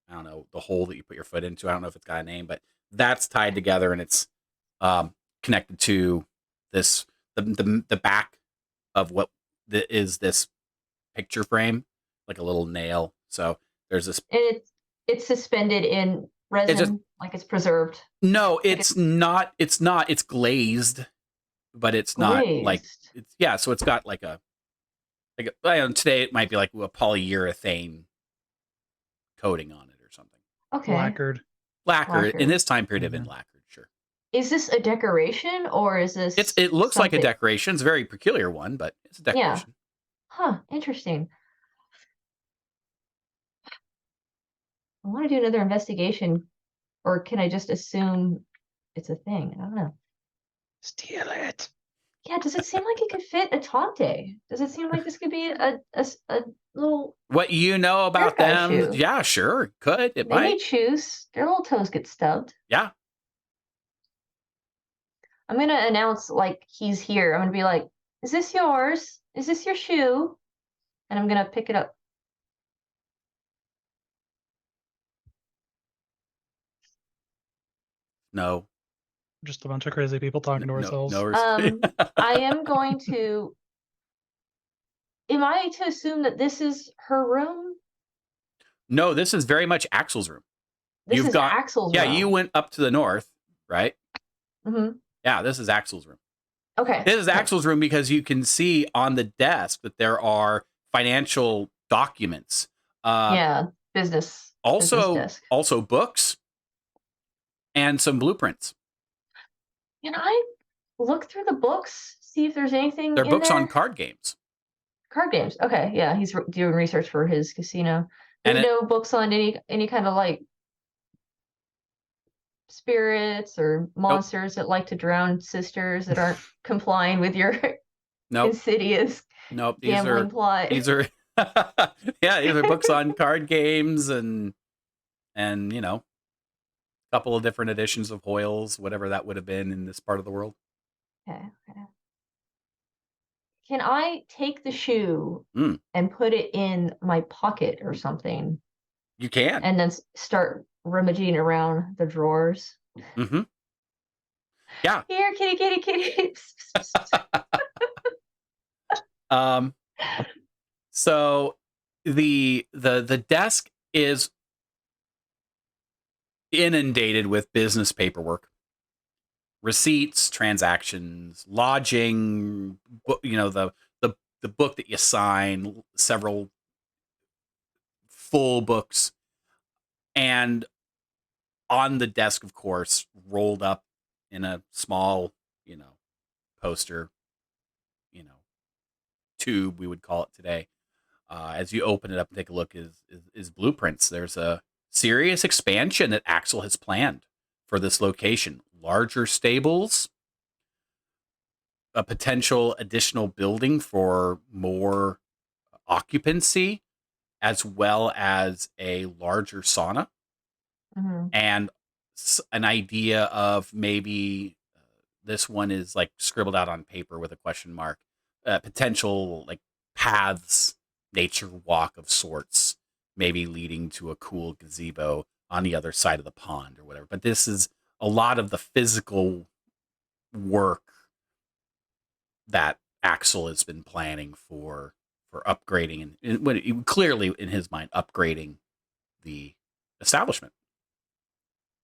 I don't know, the hole that you put your foot into. I don't know if it's got a name, but that's tied together, and it's connected to this the back of what is this picture frame, like a little nail. So there's this. And it's suspended in resin, like it's preserved. No, it's not. It's not. It's glazed, but it's not like Glazed. it's So it's got like a I don't know, today it might be like a polyurethane coating on it or something. Okay. Lacquered. Lacquer in this time period, have been Mhm. lacquered. Sure. Is this a decoration or is this It looks like a something- decoration. It's a very peculiar one, but it's a decoration. Huh, interesting. I want to do another investigation, or can I just assume it's a thing? I don't know. Steal it. Yeah, does it seem like it could fit a Tante? Does it seem like this could be a little? What you know about Haircut them? shoe. Yeah, sure, it could. It They might. need shoes. Their little toes get stubbed. Yeah. I'm gonna announce like he's here. I'm gonna be like, "Is this yours? Is this your shoe?" And I'm gonna pick it up. No. Just a bunch of crazy people talking to ourselves. No. I am going to. Am I to assume that this is her room? No, this is very much Axel's room. This You've is got- Axel's Yeah, room. you went up to the north, right? Mm-hmm. Yeah, this is Axel's room. Okay. This is Axel's room because you can see on the desk that there are financial documents. Yeah, business. Also, business desk. also books and some blueprints. Can I look through the books, see if there's anything? They're in books there? on card games. Card games. Okay, yeah, he's doing research for his casino. Do And we know books on any kind of like spirits or monsters that like to drown sisters that aren't complying with your Nope, insidious nope. gambling plot? These are yeah, these are books on card games and you know, a couple of different editions of Hoyle's, whatever that would have been in this part of the world. Okay. Can I take the shoe Mm. and put it in my pocket or something, You can. and then start rummaging around the drawers? Mm-hmm. Yeah. Here, kitty. So the desk is inundated with business paperwork, receipts, transactions, lodging, the book that you sign, several full books, and on the desk, of course, rolled up in a small, poster, tube, we would call it today. As you open it up and take a look, is blueprints. There's a serious expansion that Axel has planned for this location. Larger stables, a potential additional building for more occupancy, as well as a larger sauna, Mhm. and an idea of maybe this one is like scribbled out on paper with a question mark, potential like paths, nature walk of sorts, maybe leading to a cool gazebo on the other side of the pond or whatever. But this is a lot of the physical work that Axel has been planning for upgrading, and when clearly in his mind upgrading the establishment.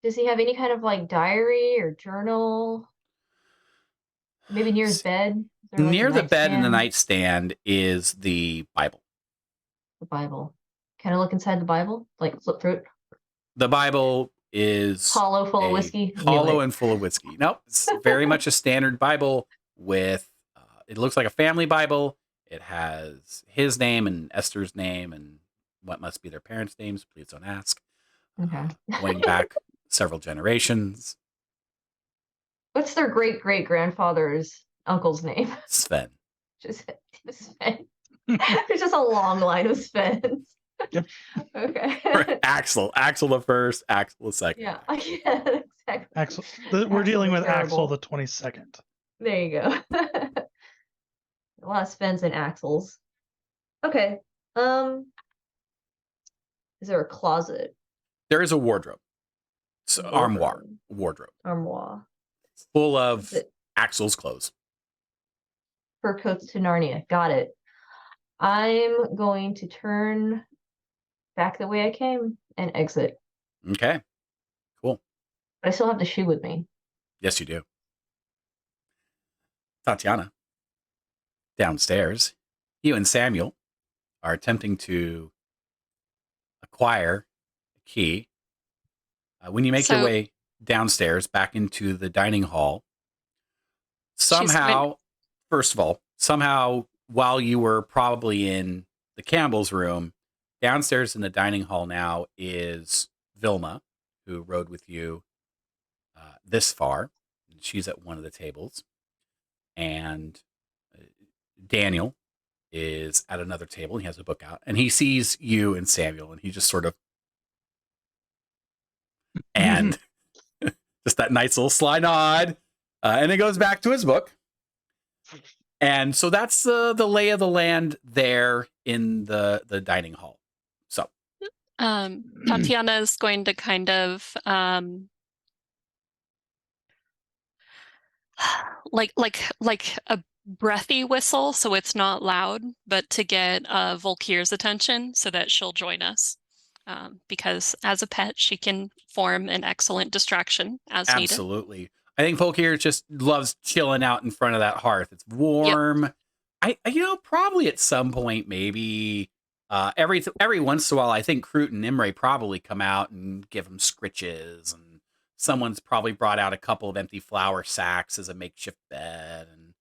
Does he have any kind of like diary or journal? Maybe near his bed? Is there, like, a Near the bed and the nightstand? nightstand is the Bible. The Bible. Can I look inside the Bible? Like flip through it? The Bible is Hollow, full of whiskey? hollow Like, and full of whiskey. Nope, it's very much a standard Bible with. It looks like a family Bible. It has his name and Esther's name and what must be their parents' names. Please don't ask. okay. Going back several generations. What's their great great grandfather's uncle's name? Sven. Just Sven. There's just a long line of Svens. Yep. Okay. Axel the first, Axel the second. Yeah, exactly. Axel, we're Axel dealing the with Axel the Terrible. 22nd. There you go. A lot of Svens and Axels. Okay. Is there a closet? There is a wardrobe. It's armoire. Wardrobe. Armoire. Full of Is it Axel's clothes. fur coats to Narnia? Got it. I'm going to turn back the way I came and exit. Okay. Cool. But I still have the shoe with me. Yes, you do. Tatiana, downstairs, you and Samuel are attempting to acquire a key. When you make your So- way downstairs back into the dining hall, first of all, while you were probably in the Campbell's room, downstairs in the dining hall now is Vilma, who rode with you this far. She's at one of the tables. And Daniel is at another table. He has a book out, and he sees you and Samuel, and he just sort of, and just that nice little sly nod, and then goes back to his book. And so that's the lay of the land there in the dining hall. So Tatiana is going to kind of like a breathy whistle, so it's not loud, but to get Volkir's attention so that she'll join us. Because as a pet, she can form an excellent distraction as needed. absolutely. I think Volkir just loves chilling out in front of that hearth. It's warm. Yep. Probably at some point, maybe every once in a while, I think Kroot and Imre probably come out and give him scritches, and someone's probably brought out a couple of empty flour sacks as a makeshift bed, and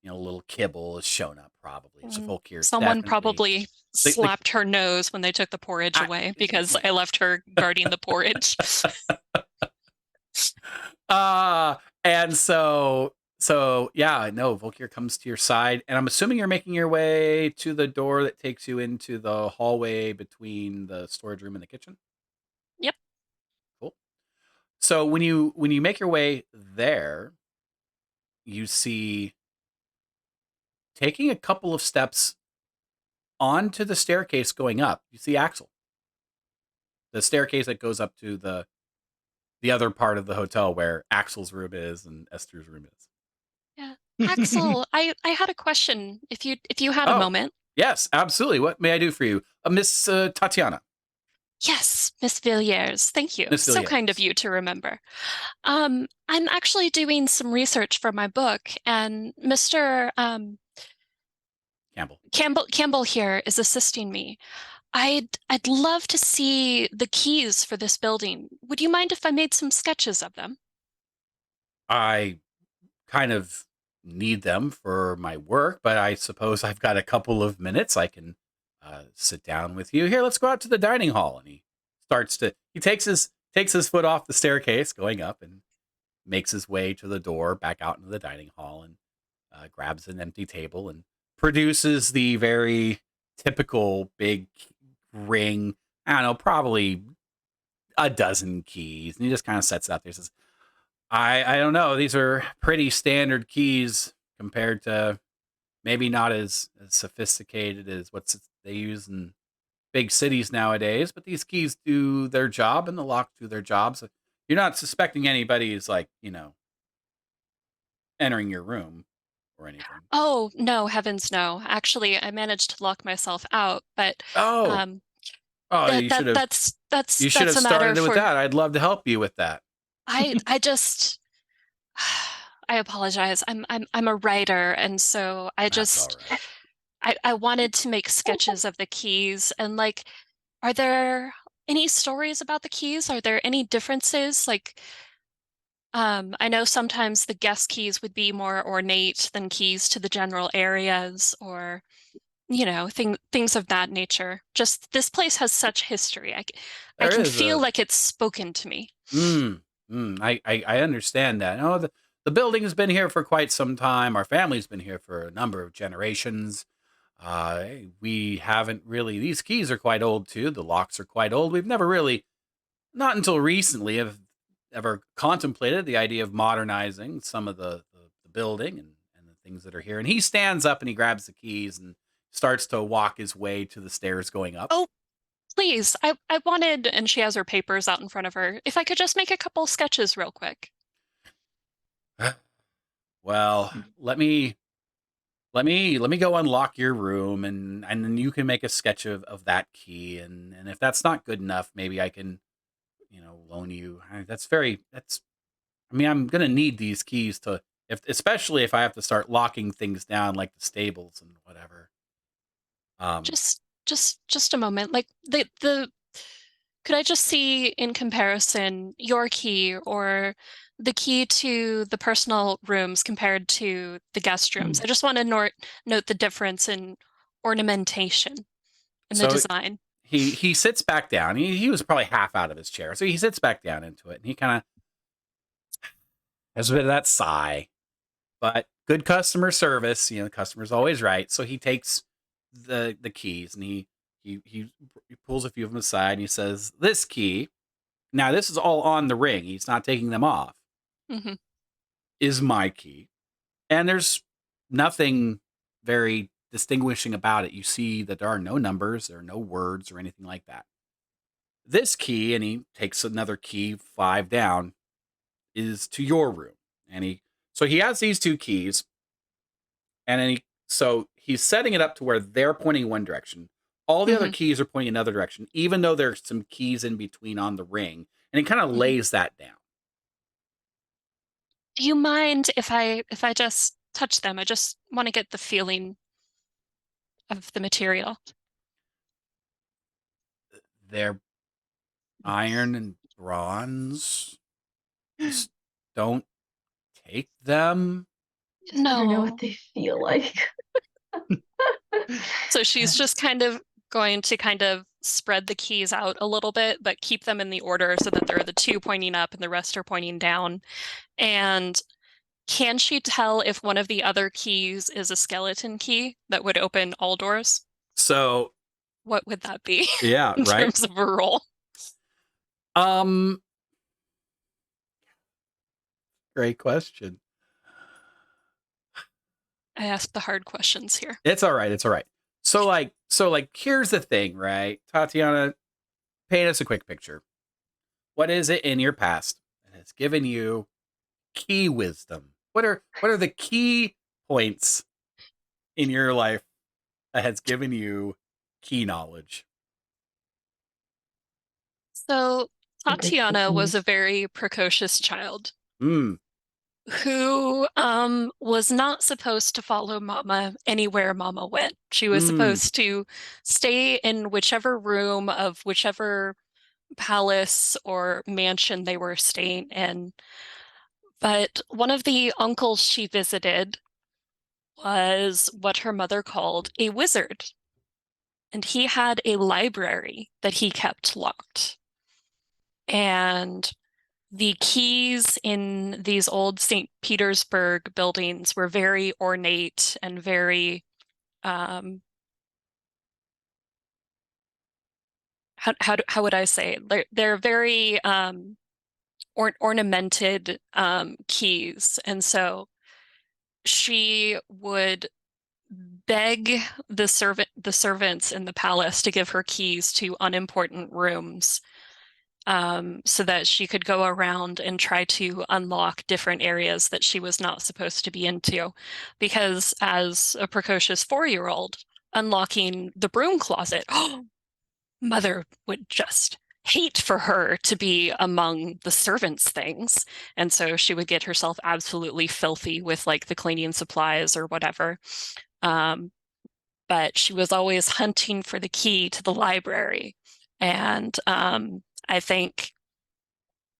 a little kibble has shown up probably. So Volkir, someone probably slapped her nose when they took the porridge away because I left her guarding the porridge. And so yeah, no, Volkir comes to your side, and I'm assuming you're making your way to the door that takes you into the hallway between the storage room and the kitchen. Yep. Cool. So when you make your way there, you see, taking a couple of steps onto the staircase going up, you see Axel. The staircase that goes up to the other part of the hotel where Axel's room is and Esther's room is. Yeah. Axel, I had a question if you had a moment. Yes, absolutely. What may I do for you? Miss Tatiana. Yes, Miss Villiers. Thank you. Miss So kind of Villiers. you to remember. I'm actually doing some research for my book, and Mr. Campbell. Campbell here is assisting me. I'd love to see the keys for this building. Would you mind if I made some sketches of them? I kind of need them for my work, but I suppose I've got a couple of minutes. I can sit down with you. Here, let's go out to the dining hall. And he takes his foot off the staircase going up and makes his way to the door back out into the dining hall and grabs an empty table and produces the very typical big ring. I don't know, probably a dozen keys. And he just kind of sets it out there and says, I don't know. These are pretty standard keys compared to maybe not as sophisticated as they use in big cities nowadays, but these keys do their job and the locks do their jobs. So you're not suspecting anybody is like, entering your room or anything. Oh, no, heavens no. Actually, I managed to lock myself out, but Oh, um you should have that's started a matter it with for that. I'd love to help you with that. I just I apologize. I'm a writer, and so That's all right. I wanted to make sketches of the keys and like, are there any stories about the keys? Are there any differences? Like, I know sometimes the guest keys would be more ornate than keys to the general areas, or things of that nature. Just this place has such history. I There can is feel a like it's spoken to me. I understand that. Oh, the building has been here for quite some time. Our family's been here for a number of generations. We haven't really. These keys are quite old too. The locks are quite old. We've never really, not until recently, have ever contemplated the idea of modernizing some of the building and the things that are here. And he stands up and he grabs the keys and starts to walk his way to the stairs going up. Oh, please, I wanted, and she has her papers out in front of her, if I could just make a couple sketches real quick. Well, let me go unlock your room and then you can make a sketch of that key and if that's not good enough, maybe I can, loan you. I'm gonna need these keys to if especially if I have to start locking things down like the stables and whatever. Um Just a moment. Like the could I just see in comparison your key or the key to the personal rooms compared to the guest rooms? I just want to note the difference in ornamentation in the so design. he sits back down. He was probably half out of his chair. So he sits back down into it and he kind of has a bit of that sigh. But good customer service, the customer's always right. So he takes the keys and he pulls a few of them aside and he says, "This key, now this is all on the ring. He's not taking them off. Hmm. Is my key, and there's nothing very distinguishing about it. You see that there are no numbers, there are no words or anything like that. This key, and he takes another key 5 down, is to your room, and he has these 2 keys, and then so he's setting it up to where they're pointing one direction. All the other Hmm. keys are pointing another direction, even though there's some keys in between on the ring, and he kind of Hmm. lays that down. Do you mind if I just touch them? I just want to get the feeling of the material. They're iron and bronze. Just don't take them. Just never know No. what they feel like. So she's just kind of going to kind of spread the keys out a little bit, but keep them in the order so that there are the 2 pointing up and the rest are pointing down. And can she tell if one of the other keys is a skeleton key that would open all doors? So What would that be yeah, in right. terms of a roll? Great question. I ask the hard questions here. It's all right. It's all right. So here's the thing, right? Tatiana, paint us a quick picture. What is it in your past that has given you key wisdom? What are the key points in your life that has given you key knowledge? So A good Tatiana was cookies. a very precocious child. Hmm. who was not supposed to follow Mama anywhere Mama went. She was supposed to stay in whichever room of whichever palace or mansion they were staying in. But one of the uncles she visited was what her mother called a wizard. And he had a library that he kept locked. And the keys in these old St. Petersburg buildings were very ornate and very, how would I say? They're very ornamented keys. And so she would beg the servants in the palace to give her keys to unimportant rooms, so that she could go around and try to unlock different areas that she was not supposed to be into. Because as a precocious 4-year-old, unlocking the broom closet, Mother would just hate for her to be among the servants' things. And so she would get herself absolutely filthy with like the cleaning supplies or whatever. But she was always hunting for the key to the library. And I think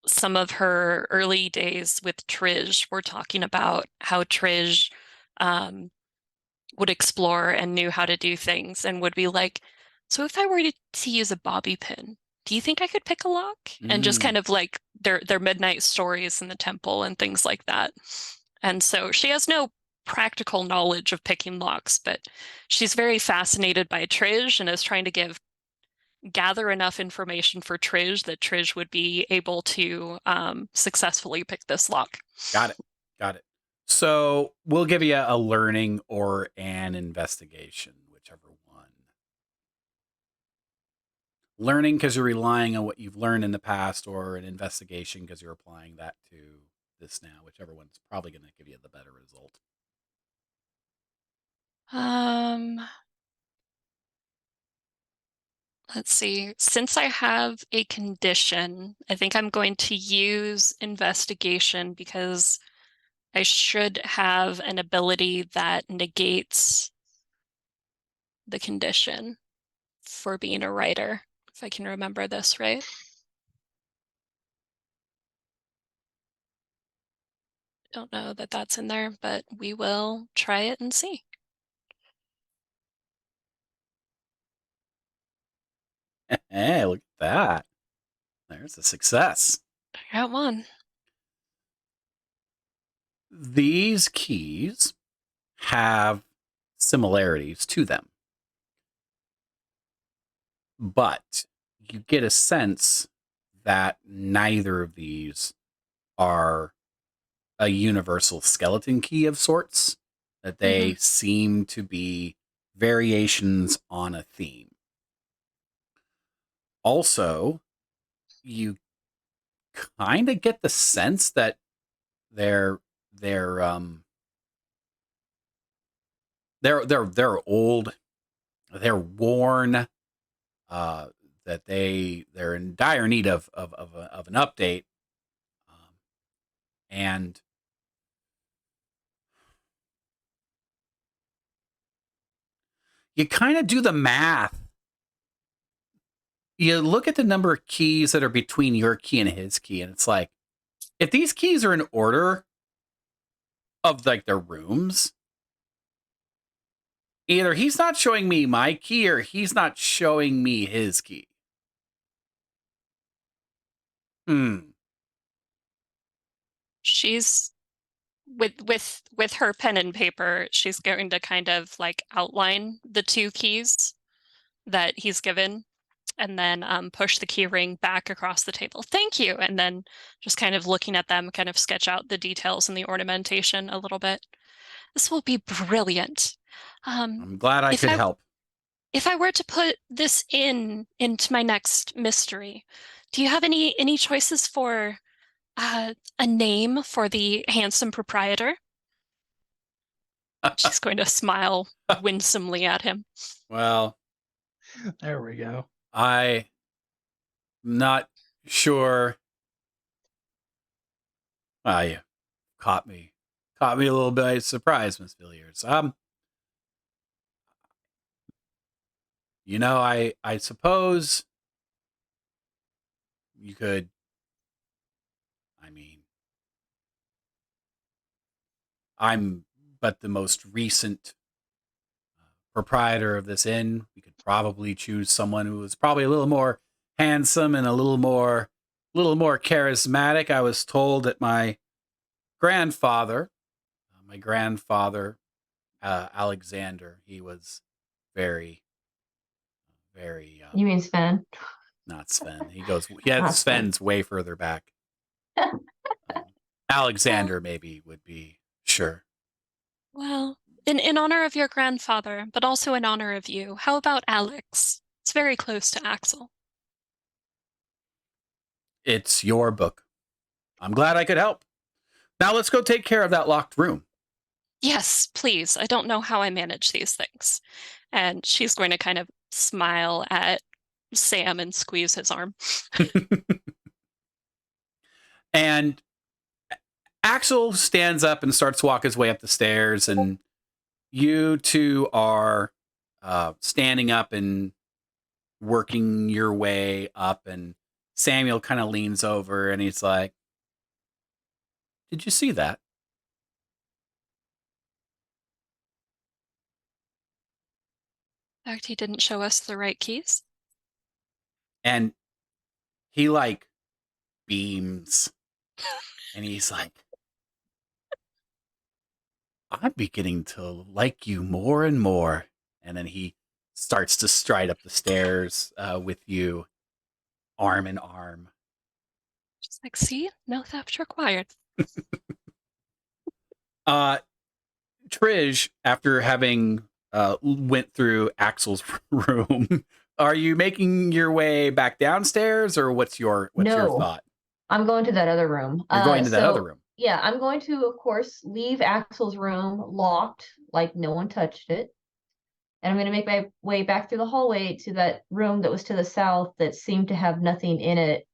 some of her early days with Trizh were talking about how Trizh would explore and knew how to do things and would be like, so if I were to use a bobby pin, do you think I could pick a lock? And just kind of like their midnight stories in the temple and things like that. And so she has no practical knowledge of picking locks, but she's very fascinated by Trizh and is trying to gather enough information for Trizh that Trizh would be able to successfully pick this lock. Got it. Got it. So we'll give you a learning or an investigation, whichever one. Learning because you're relying on what you've learned in the past, or an investigation because you're applying that to this now, whichever one's probably going to give you the better result. Let's see. Since I have a condition, I think I'm going to use investigation because I should have an ability that negates the condition for being a writer, if I can remember this right. Don't know that that's in there, but we will try it and see. Hey, look at that. There's a success. I got one. These keys have similarities to them, but you get a sense that neither of these are a universal skeleton key of sorts, that they seem to be variations on a theme. Also, you kind of get the sense that they're old, they're worn, that they're in dire need of an update, and you kind of do the math. You look at the number of keys that are between your key and his key, and it's like, if these keys are in order of like their rooms, either he's not showing me my key or he's not showing me his key. She's with her pen and paper, she's going to kind of like outline the two keys that he's given, and then push the key ring back across the table. Thank you. And then just kind of looking at them, kind of sketch out the details and the ornamentation a little bit. This will be brilliant. I'm glad I could help. If I were to put this into my next mystery, do you have any choices for a name for the handsome proprietor? She's going to smile winsomely at him. Well, There we go. I'm not sure. Well, yeah, of caught me a little bit by surprise, Miss Villiers. I suppose you could. I mean, I'm but the most recent proprietor of this inn. We could probably choose someone who is probably a little more handsome and a little more charismatic. I was told that my grandfather, Alexander, he was very, very. You mean Sven? Not Sven. He Not Sven. Sven's way further back. Alexander maybe would be sure. Well, in honor of your grandfather, but also in honor of you, how about Alex? It's very close to Axel. It's your book. I'm glad I could help. Now let's go take care of that locked room. Yes, please. I don't know how I manage these things. And she's going to kind of smile at Sam and squeeze his arm. And Axel stands up and starts to walk his way up the stairs, and you two are standing up and working your way up, and Samuel kind of leans over and he's like, "Did you see that?" In fact, he didn't show us the right keys. And he like beams and he's like, "I'm beginning to like you more and more." And then he starts to stride up the stairs with you, arm in arm. Just like, see, no theft required. Trish, after having went through Axel's room, are you making your way back downstairs, or what's your No. thought? I'm going to that other room. You're going to that other room. Yeah, I'm going to, of course, leave Axel's room locked, like no one touched it. And I'm going to make my way back through the hallway to that room that was to the south that seemed to have nothing in it.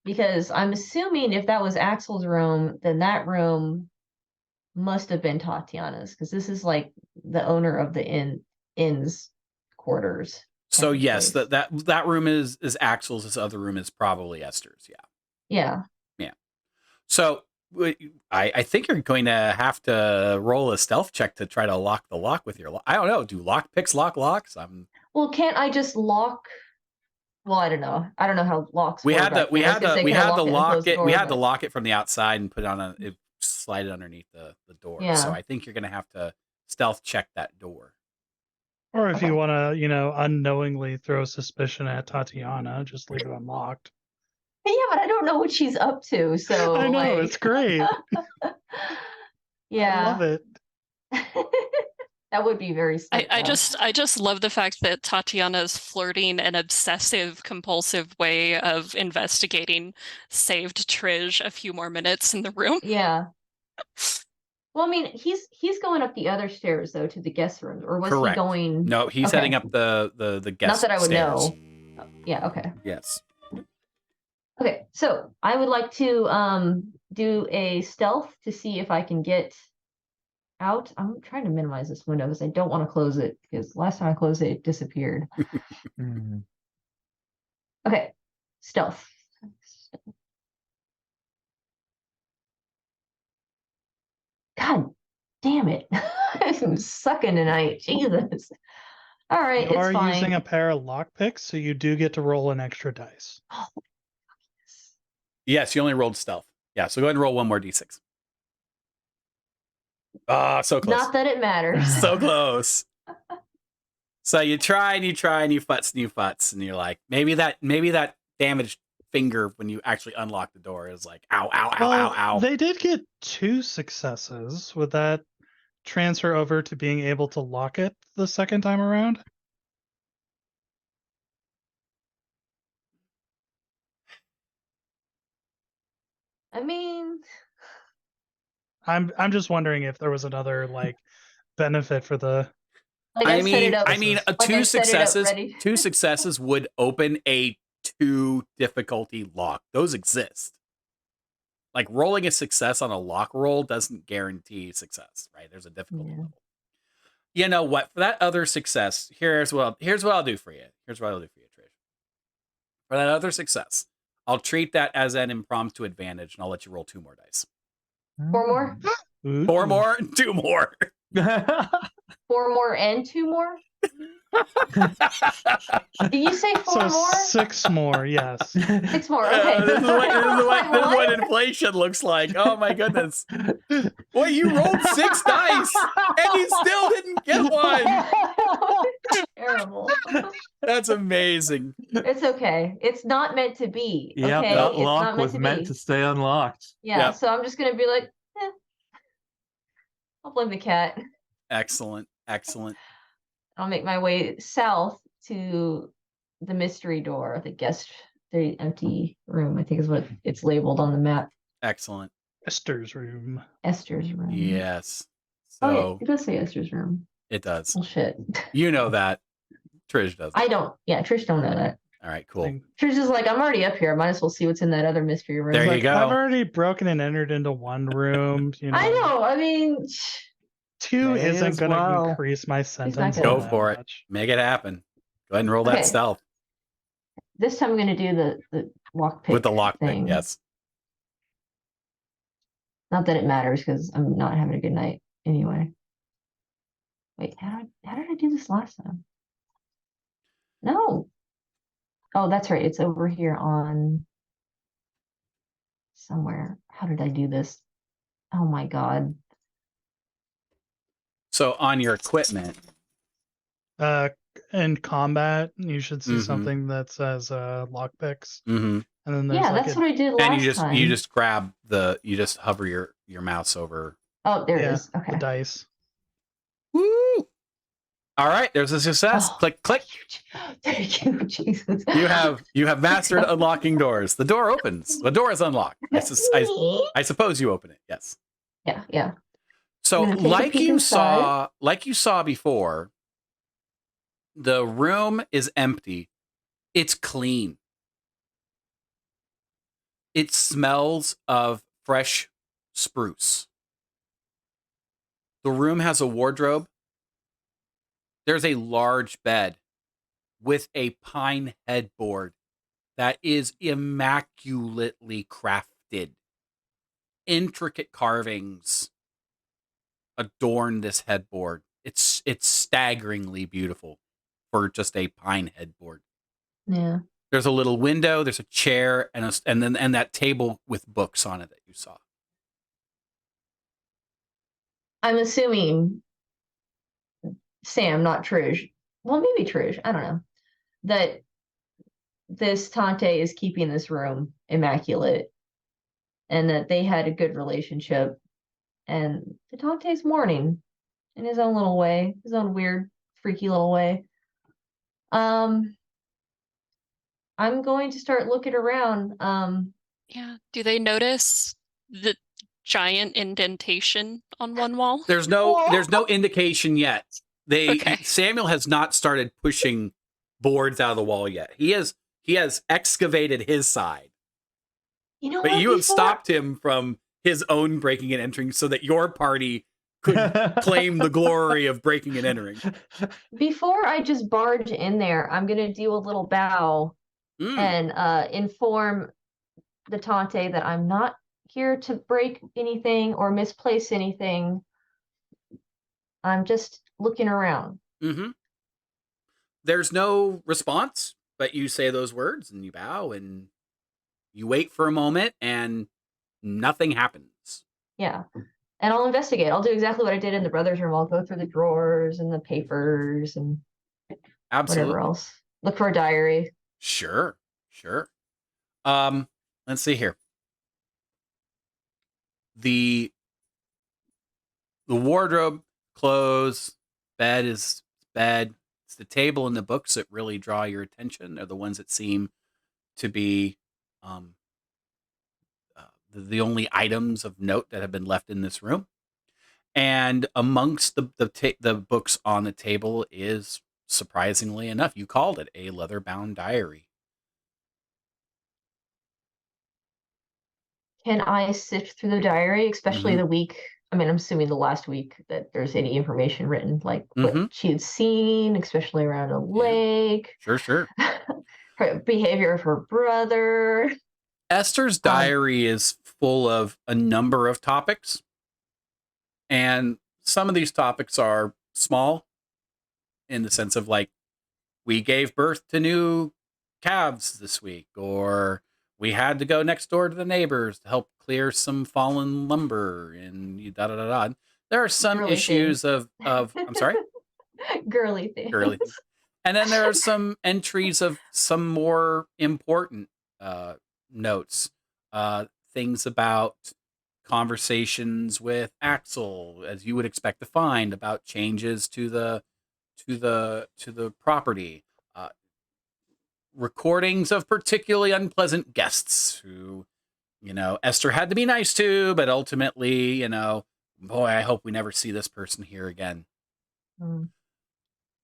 Because I'm assuming if that was Axel's room, then that room must have been Tatiana's, because this is like the owner of the inn's quarters. So yes, place. that room is Axel's. This other room is probably Esther's. Yeah. So I think you're going to have to roll a stealth check to try to lock the lock with your. I don't know. Do lock picks lock locks? Well, can't I just lock? Well, I don't know. I don't know how locks. We work had back to then. lock it. We had to but- lock it from the outside and put it on slide it underneath the door. Yeah. So I think you're going to have to stealth check that door. Or if Okay. you want to, unknowingly throw suspicion at Tatiana, just leave it unlocked. Yeah, but I don't know what she's up to. So I know, like, it's great. yeah, I love it. that would be very. Sick, I though. just love the fact that Tatiana's flirting an obsessive compulsive way of investigating saved Trish a few more minutes in the room. Yeah. Well, I mean, he's going up the other stairs though to the guest rooms, or was Correct. he going? No, he's Okay. heading up the guest Not that I would stairs. know. Yeah. Okay. Yes. Okay. So I would like to do a stealth to see if I can get out. I'm trying to minimize this window because I don't want to close it, because last time I closed it, it disappeared. Okay. Stealth. God damn it. I'm sucking tonight. Jesus. All right, You it's are fine. using a pair of lockpicks, so you do get to roll an extra dice. Oh, Yes, you only rolled stealth. Yeah, so go ahead and roll one more d6. So close. not that it matters. So close. So you try and you futz, and you're like, maybe that damaged finger when you actually unlock the door is like, ow, ow, ow, ow, ow. They did get 2 successes. Would that transfer over to being able to lock it the second time around? I mean, I'm just wondering if there was another benefit for the. like I set it mean, up. Like I two set it up successes. ready. Two successes would open a 2 difficulty lock. Those exist. Like rolling a success on a lock roll doesn't guarantee success, right? There's a difficulty Yeah. level. You know what? For that other success, here's what I'll do for you. Here's what I'll do for you, Trish. For that other success, I'll treat that as an impromptu advantage, and I'll let you roll 2 more dice. 4 more? Ooh. 4 more, 2 more. 4 more and 2 more? Did you say 4 So more? 6 more, yes. 6 more. Okay. This is Like, what what? inflation looks like. Oh my goodness. Well, you rolled 6 dice and you still didn't get one. Terrible. That's amazing. It's okay. It's not meant to be. Yep, Okay, that it's lock not meant was to meant be. to stay unlocked. Yeah, Yep. so I'm just gonna be like, I'll blame the cat. Excellent. Excellent. I'll make my way south to the mystery door, the empty room, I think is what it's labeled on the map. Excellent. Esther's room. Esther's room. Yes. Oh yeah, So it does say Esther's room. it does. Bullshit. You know that. Trish does. I don't. Yeah, Trish don't know that. All right, cool. Thing. Trish is like, I'm already up here. I might as well see what's in that other mystery room. There you Like, go. I've already broken and entered into one room. You know, I know. I mean, 2 May isn't as going to well. increase my sentence. gonna- Go that for it. much. Make it happen. Go ahead and roll that Okay. stealth this time I'm gonna do the lockpick with the lockpick. thing. Yes. Not that it matters because I'm not having a good night anyway. Wait, how did I do this last time? No. Oh, that's right. It's over here on somewhere. How did I do this? Oh my God. So on your equipment, In combat, you should see Mhm. something that says lockpicks, mhm, and then there's Yeah, like that's a, what I did last and time. you just grab you just hover your mouse over. Oh, there it yeah, is. Okay. the dice. Woo! All right, there's a success. Oh, Click, click. Thank you, Jesus. You have mastered unlocking doors. The door opens. The door is unlocked. I suppose you open it. Yes. Yeah, yeah. So I'm gonna take a like peek you inside. saw before, the room is empty. It's clean. It smells of fresh spruce. The room has a wardrobe. There's a large bed with a pine headboard that is immaculately crafted. Intricate carvings adorn this headboard. It's staggeringly beautiful for just a pine headboard. Yeah. There's a little window, there's a chair, and that table with books on it that you saw. I'm assuming Sam, not Trish. Well, maybe Trish. I don't know. That this Tante is keeping this room immaculate and that they had a good relationship. And the Tante's mourning in his own little way, his own weird, freaky little way. I'm going to start looking around. Yeah. Do they notice the giant indentation on one wall? There's no indication yet. Okay. Samuel has not started pushing boards out of the wall yet. He has excavated his side. You know But what? you have Before- stopped him from his own breaking and entering so that your party could claim the glory of breaking and entering. Before I just barge in there, I'm gonna do a little bow Mm, and inform the Tante that I'm not here to break anything or misplace anything. I'm just looking around. mm-hmm. There's no response, but you say those words and you bow and you wait for a moment and nothing happens. Yeah. And I'll investigate. I'll do exactly what I did in the brothers' room. I'll go through the drawers and the papers and Absolutely. whatever else. Look for a diary. Sure. Let's see here. The wardrobe, clothes, bed is bed. It's the table and the books that really draw your attention. They're the ones that seem to be the only items of note that have been left in this room. And amongst the books on the table is, surprisingly enough, you called it, a leather-bound diary. can I sift through the diary, especially Mhm. the week? I mean, I'm assuming the last week that there's any information written, like what Mhm. she had seen, especially around a Yeah. lake, Sure. her behavior of her brother. Esther's Um, diary is full of a number of topics, and some of these topics are small in the sense of like, we gave birth to new calves this week, or we had to go next door to the neighbors to help clear some fallen lumber, and da da da da. There are some girly issues things. of I'm sorry, Girly things. girly things, and then there are some entries of some more important uh, notes, things about conversations with Axel, as you would expect to find, about changes to the property. Uh, Recordings of particularly unpleasant guests who, Esther had to be nice to, but ultimately, boy, I hope we never see this person here again. Mm.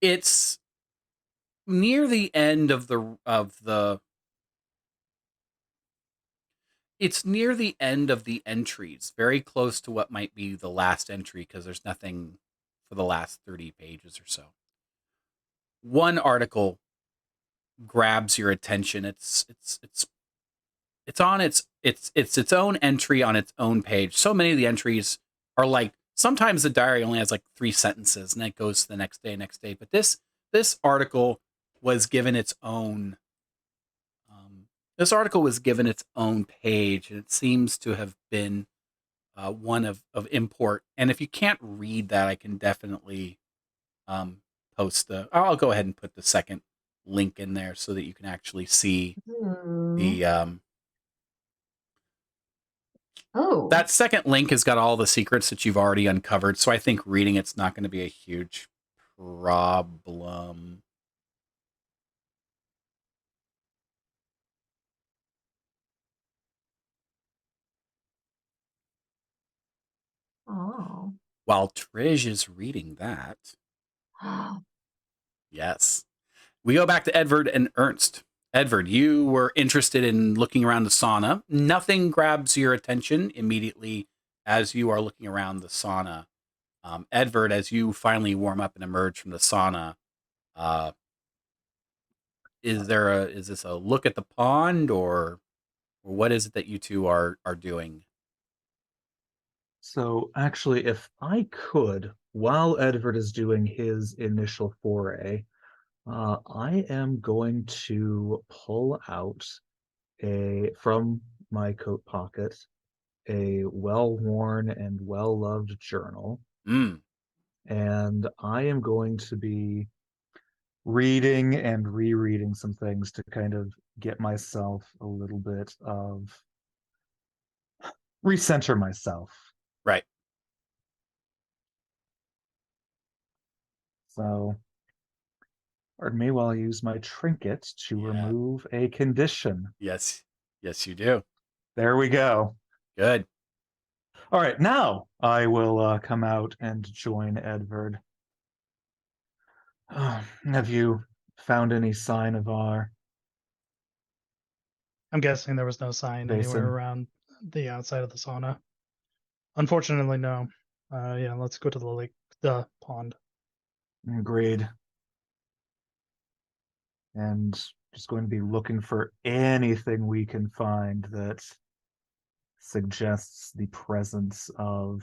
It's near the end it's near the end of the entries, very close to what might be the last entry, because there's nothing for the last 30 pages or so. One article grabs your attention. It's on its own entry on its own page. So many of the entries are like, sometimes the diary only has like 3 sentences and then it goes to the next day. But this article was given its own page, and it seems to have been one of import. And if you can't read that, I can definitely post I'll go ahead and put the second link in there so that you can actually see Hmm. the Oh. that second link has got all the secrets that you've already uncovered. So I think reading it's not going to be a huge problem. Oh. While Trish is reading that, yes, we go back to Edvard and Ernst. Edvard, you were interested in looking around the sauna. Nothing grabs your attention immediately as you are looking around the sauna. Edvard, as you finally warm up and emerge from the sauna, uh, is this a look at the pond, or what is it that you two are doing? So actually, if I could, while Edward is doing his initial foray, I am going to pull out from my coat pocket a well-worn and well-loved journal, Mm, and I am going to be reading and rereading some things to kind of get myself a little bit of recenter myself. right. So, pardon me while I use my trinket to Yeah. remove a condition. Yes. Yes, you do. There we go. Good. All right, now I will come out and join Edvard. Have you found any sign of our I'm guessing there was no sign anywhere Vaesen? around the outside of the sauna. Unfortunately, no. Yeah, let's go to the lake, the pond. Agreed. And just going to be looking for anything we can find that suggests the presence of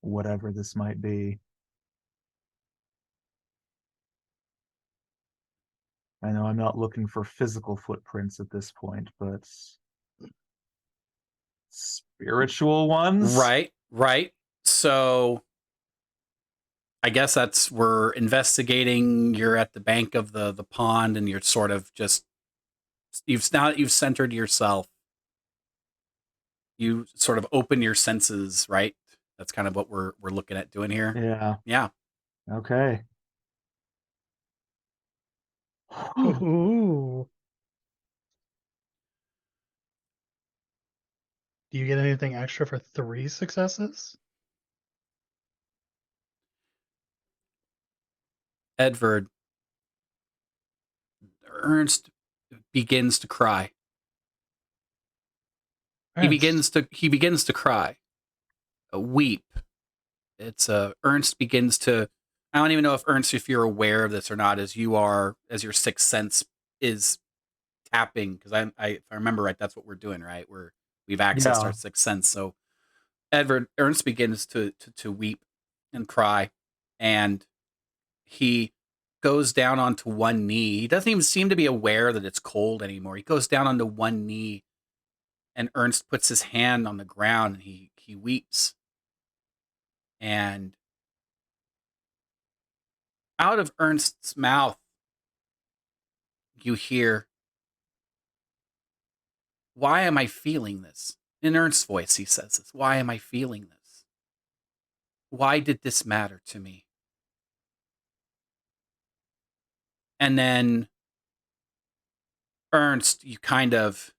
whatever this might be. I know I'm not looking for physical footprints at this point, but spiritual ones? Right. So I guess we're investigating. You're at the bank of the pond, and you're sort of just you've centered yourself. You sort of open your senses, right? That's kind of what we're looking at doing here. Yeah. Yeah. Okay. Ooh. Do you get anything extra for 3 successes? Edvard, Ernst begins to cry. He Ernst. begins to cry, weep. It's Ernst begins to. I don't even know if you're aware of this or not, as your sixth sense is tapping, because if I remember right, that's what we're doing, right? We've accessed Yeah. our sixth sense. So Ernst begins to weep and cry, and he goes down onto one knee. He doesn't even seem to be aware that it's cold anymore. He goes down onto one knee, and Ernst puts his hand on the ground, and he weeps. And out of Ernst's mouth, you hear, "Why am I feeling this?" In Ernst's voice, he says this. "Why am I feeling this? Why did this matter to me?" And then Ernst, you kind of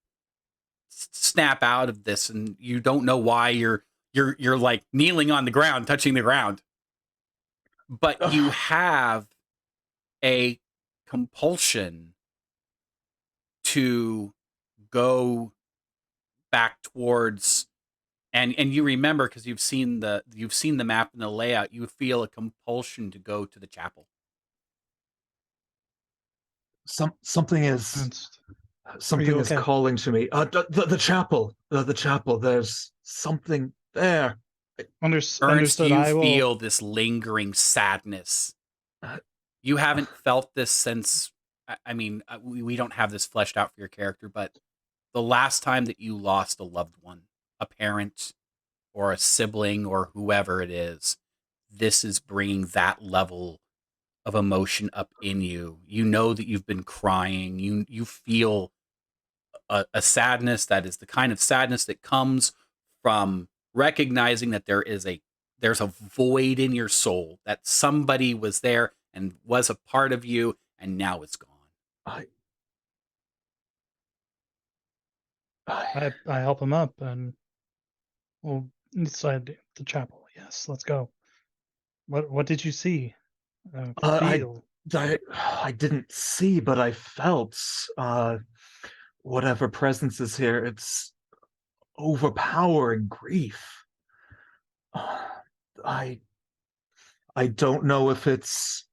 snap out of this, and you don't know why you're like kneeling on the ground, touching the ground. But you have a compulsion to go back towards, and you remember, because you've seen the map and the layout, you feel a compulsion to go to the chapel. Something Ernst. is okay? calling to me. The chapel. The chapel. There's something there. Ernst, Understood. you I will. feel this lingering sadness. You haven't felt this since. I mean, we don't have this fleshed out for your character, but the last time that you lost a loved one, a parent or a sibling or whoever it is, this is bringing that level of emotion up in you. You know that you've been crying. You feel a sadness that is the kind of sadness that comes from recognizing that there's a void in your soul, that somebody was there and was a part of you, and now it's gone. I help him up, and we'll inside the chapel. Yes, let's go. What did you see? Feel? I didn't see, but I felt whatever presence is here. It's overpowering grief. I don't know if it's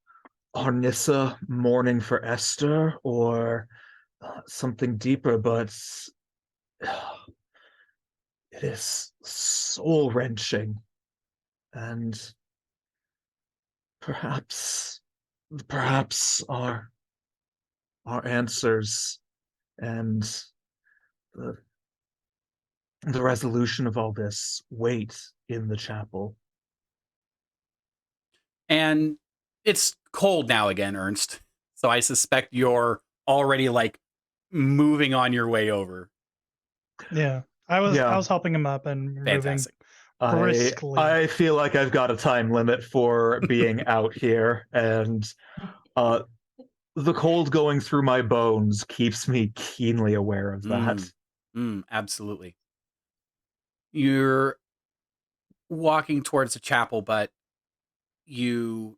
Arnissa mourning for Esther or something deeper, but it is soul wrenching, and perhaps our answers and the resolution of all this wait in the chapel. And it's cold now again, Ernst. So I suspect you're already like moving on your way over. Yeah, I was helping him up and Fantastic. moving briskly. I feel like I've got a time limit for being out here, and the cold going through my bones keeps me keenly aware of that. Absolutely. You're walking towards the chapel, but you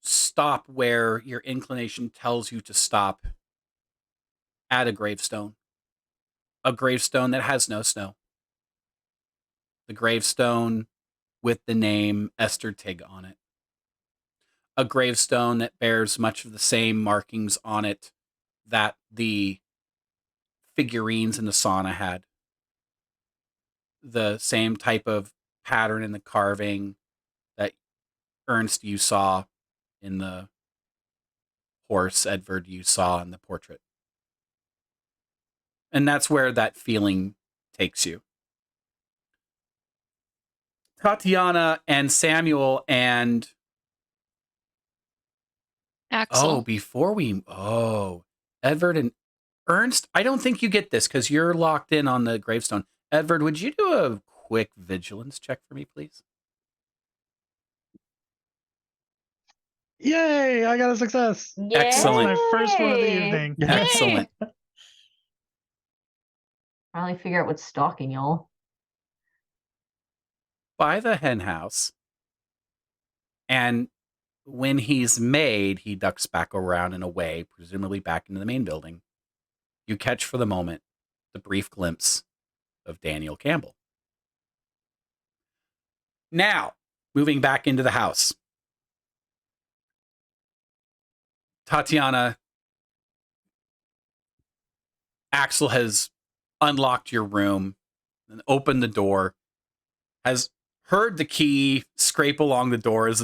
stop where your inclination tells you to stop, at a gravestone that has no snow. The gravestone with the name Esther Tig on it. A gravestone that bears much of the same markings on it that the figurines in the sauna had. The same type of pattern in the carving that Ernst you saw in the horse, Edvard you saw in the portrait. And that's where that feeling takes you. Tatiana and Samuel and Axel. Edvard and Ernst, I don't think you get this because you're locked in on the gravestone. Edvard, would you do a quick vigilance check for me, please? Yay! I got a success. Excellent. That's my first one of the evening. Excellent. Finally figure out what's stalking y'all. By the hen house, and when he's made, he ducks back around and away, presumably back into the main building. You catch for the moment the brief glimpse of Daniel Campbell. Now, moving back into the house. Tatiana, Axel has unlocked your room and opened the door, has heard the key scrape along the door as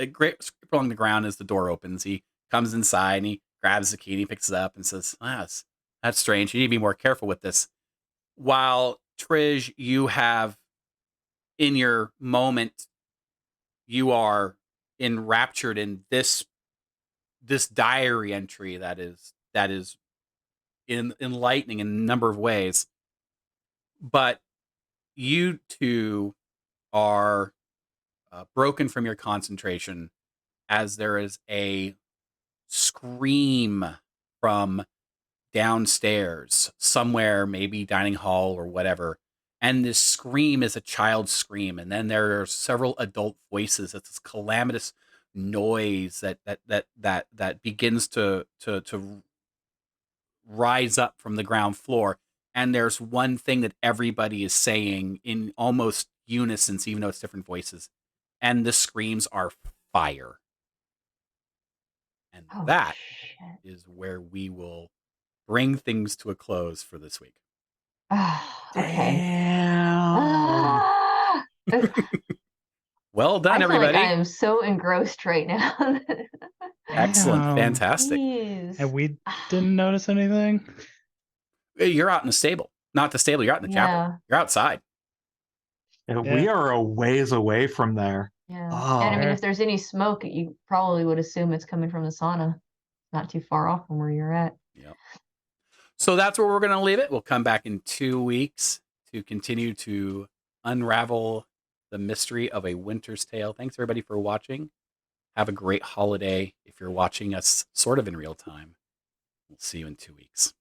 scrape along the ground as the door opens. He comes inside and he grabs the key and he picks it up and says, that's strange. You need to be more careful with this. While Trish, you have in your moment, you are enraptured in this diary entry that is enlightening in a number of ways. But you two are broken from your concentration as there is a scream from downstairs, somewhere, maybe dining hall or whatever. And this scream is a child's scream. And then there are several adult voices. It's this calamitous noise that begins to rise up from the ground floor. And there's one thing that everybody is saying in almost unison, even though it's different voices. And the screams are fire. And that is where we will bring things to a close for this week. Okay. Well done, I feel everybody. like I am so engrossed right now. Excellent. Damn. Fantastic. Jeez. And we didn't notice anything. You're out in the stable. Not the stable. You're out in the chapel. You're outside. Yeah, we are a ways away from there. Yeah. Oh. And I mean, if there's any smoke, you probably would assume it's coming from the sauna. Not too far off from where you're at. Yep. So that's where we're going to leave it. We'll come back in 2 weeks to continue to unravel the mystery of A Winter's Tale. Thanks, everybody, for watching. Have a great holiday if you're watching us sort of in real time. We'll see you in 2 weeks.